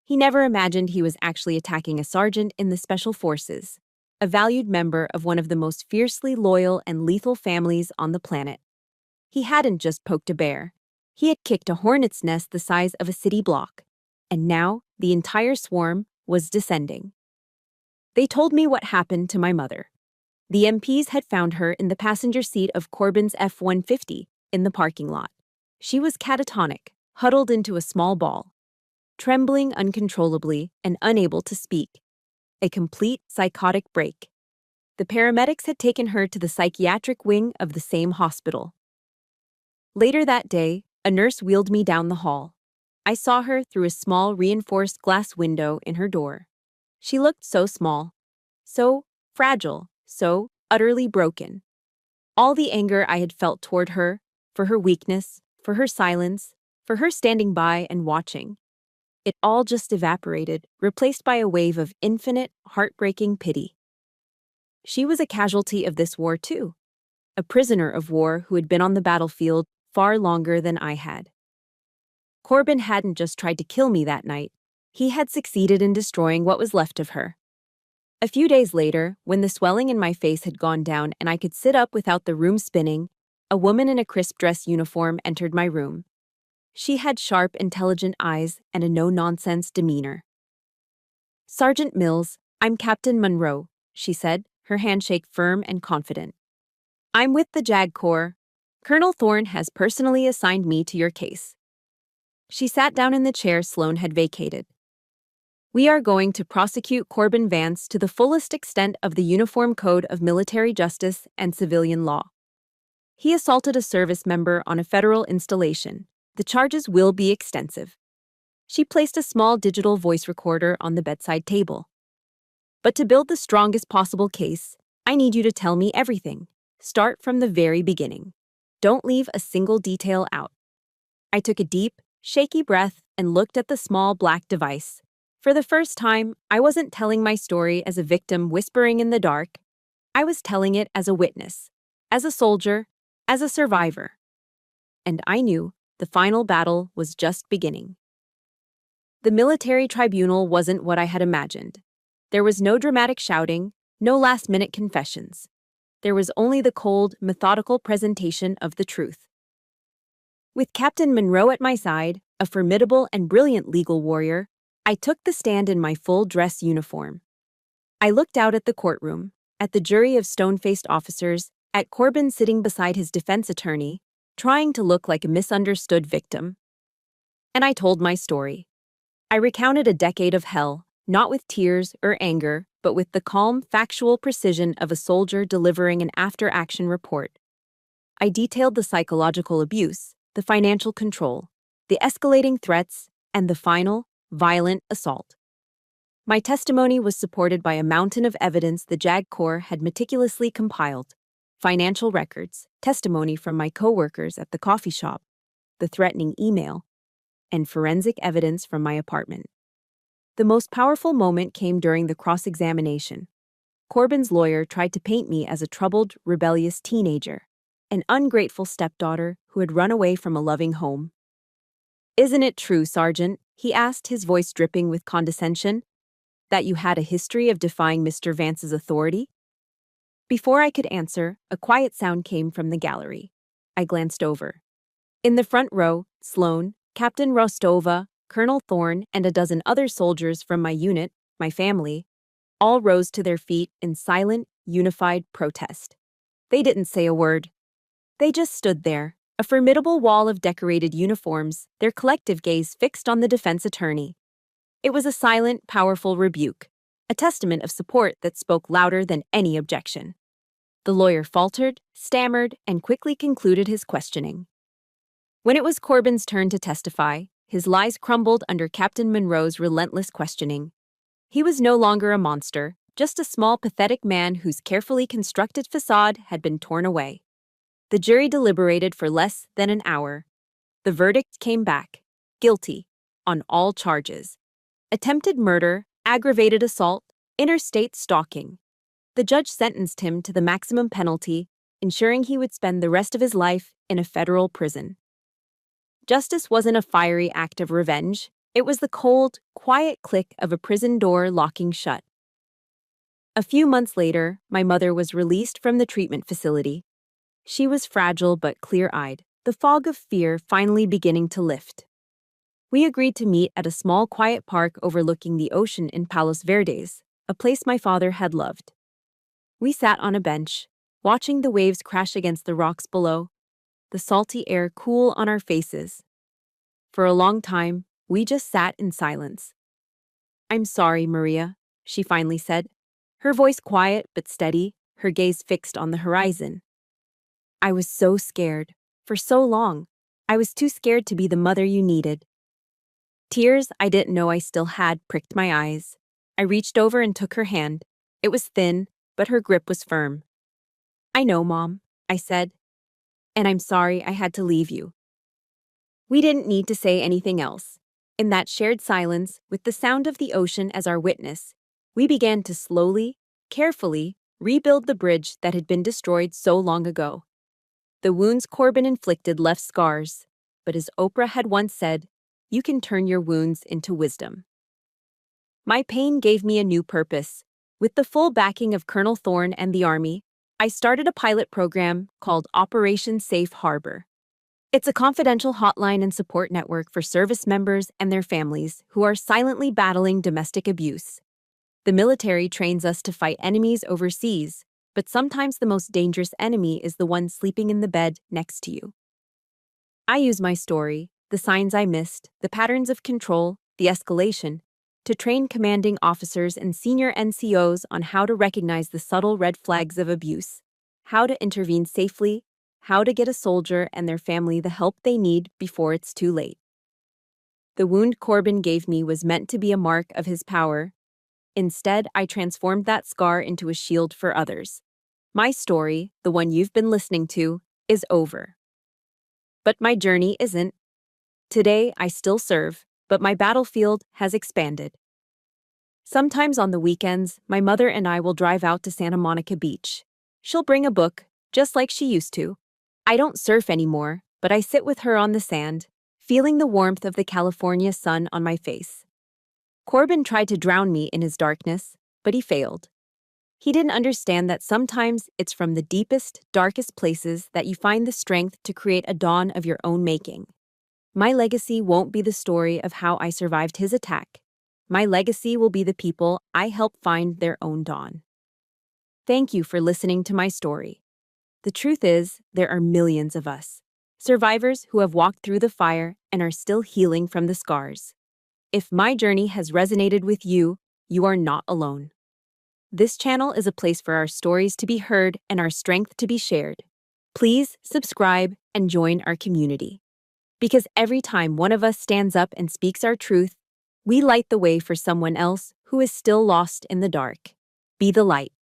He never imagined he was actually attacking a sergeant in the Special Forces, a valued member of one of the most fiercely loyal and lethal families on the planet. He hadn't just poked a bear. He had kicked a hornet's nest the size of a city block. And now, the entire swarm was descending. They told me what happened to my mother. The MPs had found her in the passenger seat of Corbyn's F-150 in the parking lot. She was catatonic, huddled into a small ball, trembling uncontrollably and unable to speak. A complete psychotic break. The paramedics had taken her to the psychiatric wing of the same hospital. Later that day, a nurse wheeled me down the hall. I saw her through a small reinforced glass window in her door. She looked so small, so fragile, so utterly broken. All the anger I had felt toward her, for her weakness, for her silence, for her standing by and watching, it all just evaporated, replaced by a wave of infinite, heartbreaking pity. She was a casualty of this war too, a prisoner of war who had been on the battlefield far longer than I had. Corbyn hadn't just tried to kill me that night, he had succeeded in destroying what was left of her. A few days later, when the swelling in my face had gone down and I could sit up without the room spinning, a woman in a crisp dress uniform entered my room. She had sharp, intelligent eyes and a no-nonsense demeanor. "Sergeant Mills, I'm Captain Monroe," she said, her handshake firm and confident. "I'm with the JAG Corps. Colonel Thorne has personally assigned me to your case." She sat down in the chair Sloane had vacated. "We are going to prosecute Corbyn Vance to the fullest extent of the Uniform Code of Military Justice and Civilian Law. He assaulted a service member on a federal installation. The charges will be extensive." She placed a small digital voice recorder on the bedside table. "But to build the strongest possible case, I need you to tell me everything. Start from the very beginning. Don't leave a single detail out." I took a deep, shaky breath and looked at the small black device. For the first time, I wasn't telling my story as a victim whispering in the dark. I was telling it as a witness, as a soldier, as a survivor. And I knew the final battle was just beginning. The military tribunal wasn't what I had imagined. There was no dramatic shouting, no last-minute confessions. There was only the cold, methodical presentation of the truth. With Captain Monroe at my side, a formidable and brilliant legal warrior, I took the stand in my full dress uniform. I looked out at the courtroom, at the jury of stone-faced officers, at Corbyn sitting beside his defense attorney, trying to look like a misunderstood victim. And I told my story. I recounted a decade of hell, not with tears or anger, but with the calm, factual precision of a soldier delivering an after-action report. I detailed the psychological abuse, the financial control, the escalating threats, and the final, violent assault. My testimony was supported by a mountain of evidence the JAG Corps had meticulously compiled: financial records, testimony from my coworkers at the coffee shop, the threatening email, and forensic evidence from my apartment. The most powerful moment came during the cross-examination. Corbyn's lawyer tried to paint me as a troubled, rebellious teenager, an ungrateful stepdaughter who had run away from a loving home. "Isn't it true, Sergeant," he asked, his voice dripping with condescension, "that you had a history of defying Mr. Vance's authority?" Before I could answer, a quiet sound came from the gallery. I glanced over. In the front row, Sloane, Captain Rostova, Colonel Thorne, and a dozen other soldiers from my unit, my family, all rose to their feet in silent, unified protest. They didn't say a word. They just stood there, a formidable wall of decorated uniforms, their collective gaze fixed on the defense attorney. It was a silent, powerful rebuke, a testament of support that spoke louder than any objection. The lawyer faltered, stammered, and quickly concluded his questioning. When it was Corbyn's turn to testify, his lies crumbled under Captain Monroe's relentless questioning. He was no longer a monster, just a small, pathetic man whose carefully constructed facade had been torn away. The jury deliberated for less than an hour. The verdict came back: guilty, on all charges. Attempted murder, aggravated assault, interstate stalking. The judge sentenced him to the maximum penalty, ensuring he would spend the rest of his life in a federal prison. Justice wasn't a fiery act of revenge. It was the cold, quiet click of a prison door locking shut. A few months later, my mother was released from the treatment facility. She was fragile but clear-eyed, the fog of fear finally beginning to lift. We agreed to meet at a small quiet park overlooking the ocean in Palos Verdes, a place my father had loved. We sat on a bench, watching the waves crash against the rocks below, the salty air cool on our faces. For a long time, we just sat in silence. "I'm sorry, Maria," she finally said, her voice quiet but steady, her gaze fixed on the horizon. "I was so scared. For so long. I was too scared to be the mother you needed." Tears I didn't know I still had pricked my eyes. I reached over and took her hand. It was thin, but her grip was firm. "I know, Mom," I said, "and I'm sorry I had to leave you." We didn't need to say anything else. In that shared silence, with the sound of the ocean as our witness, we began to slowly, carefully, rebuild the bridge that had been destroyed so long ago. The wounds Corbin inflicted left scars, but as Oprah had once said, you can turn your wounds into wisdom. My pain gave me a new purpose. With the full backing of Colonel Thorne and the Army, I started a pilot program called Operation Safe Harbor. It's a confidential hotline and support network for service members and their families who are silently battling domestic abuse. The military trains us to fight enemies overseas, but sometimes the most dangerous enemy is the one sleeping in the bed next to you. I use my story, the signs I missed, the patterns of control, the escalation, to train commanding officers and senior NCOs on how to recognize the subtle red flags of abuse, how to intervene safely, how to get a soldier and their family the help they need before it's too late. The wound Corbin gave me was meant to be a mark of his power. Instead, I transformed that scar into a shield for others. My story, the one you've been listening to, is over. But my journey isn't. Today, I still serve, but my battlefield has expanded. Sometimes on the weekends, my mother and I will drive out to Santa Monica Beach. She'll bring a book, just like she used to. I don't surf anymore, but I sit with her on the sand, feeling the warmth of the California sun on my face. Corbin tried to drown me in his darkness, but he failed. He didn't understand that sometimes it's from the deepest, darkest places that you find the strength to create a dawn of your own making. My legacy won't be the story of how I survived his attack. My legacy will be the people I helped find their own dawn. Thank you for listening to my story. The truth is, there are millions of us, survivors who have walked through the fire and are still healing from the scars. If my journey has resonated with you, you are not alone. This channel is a place for our stories to be heard and our strength to be shared. Please subscribe and join our community. Because every time one of us stands up and speaks our truth, we light the way for someone else who is still lost in the dark. Be the light.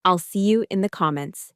I'll see you in the comments.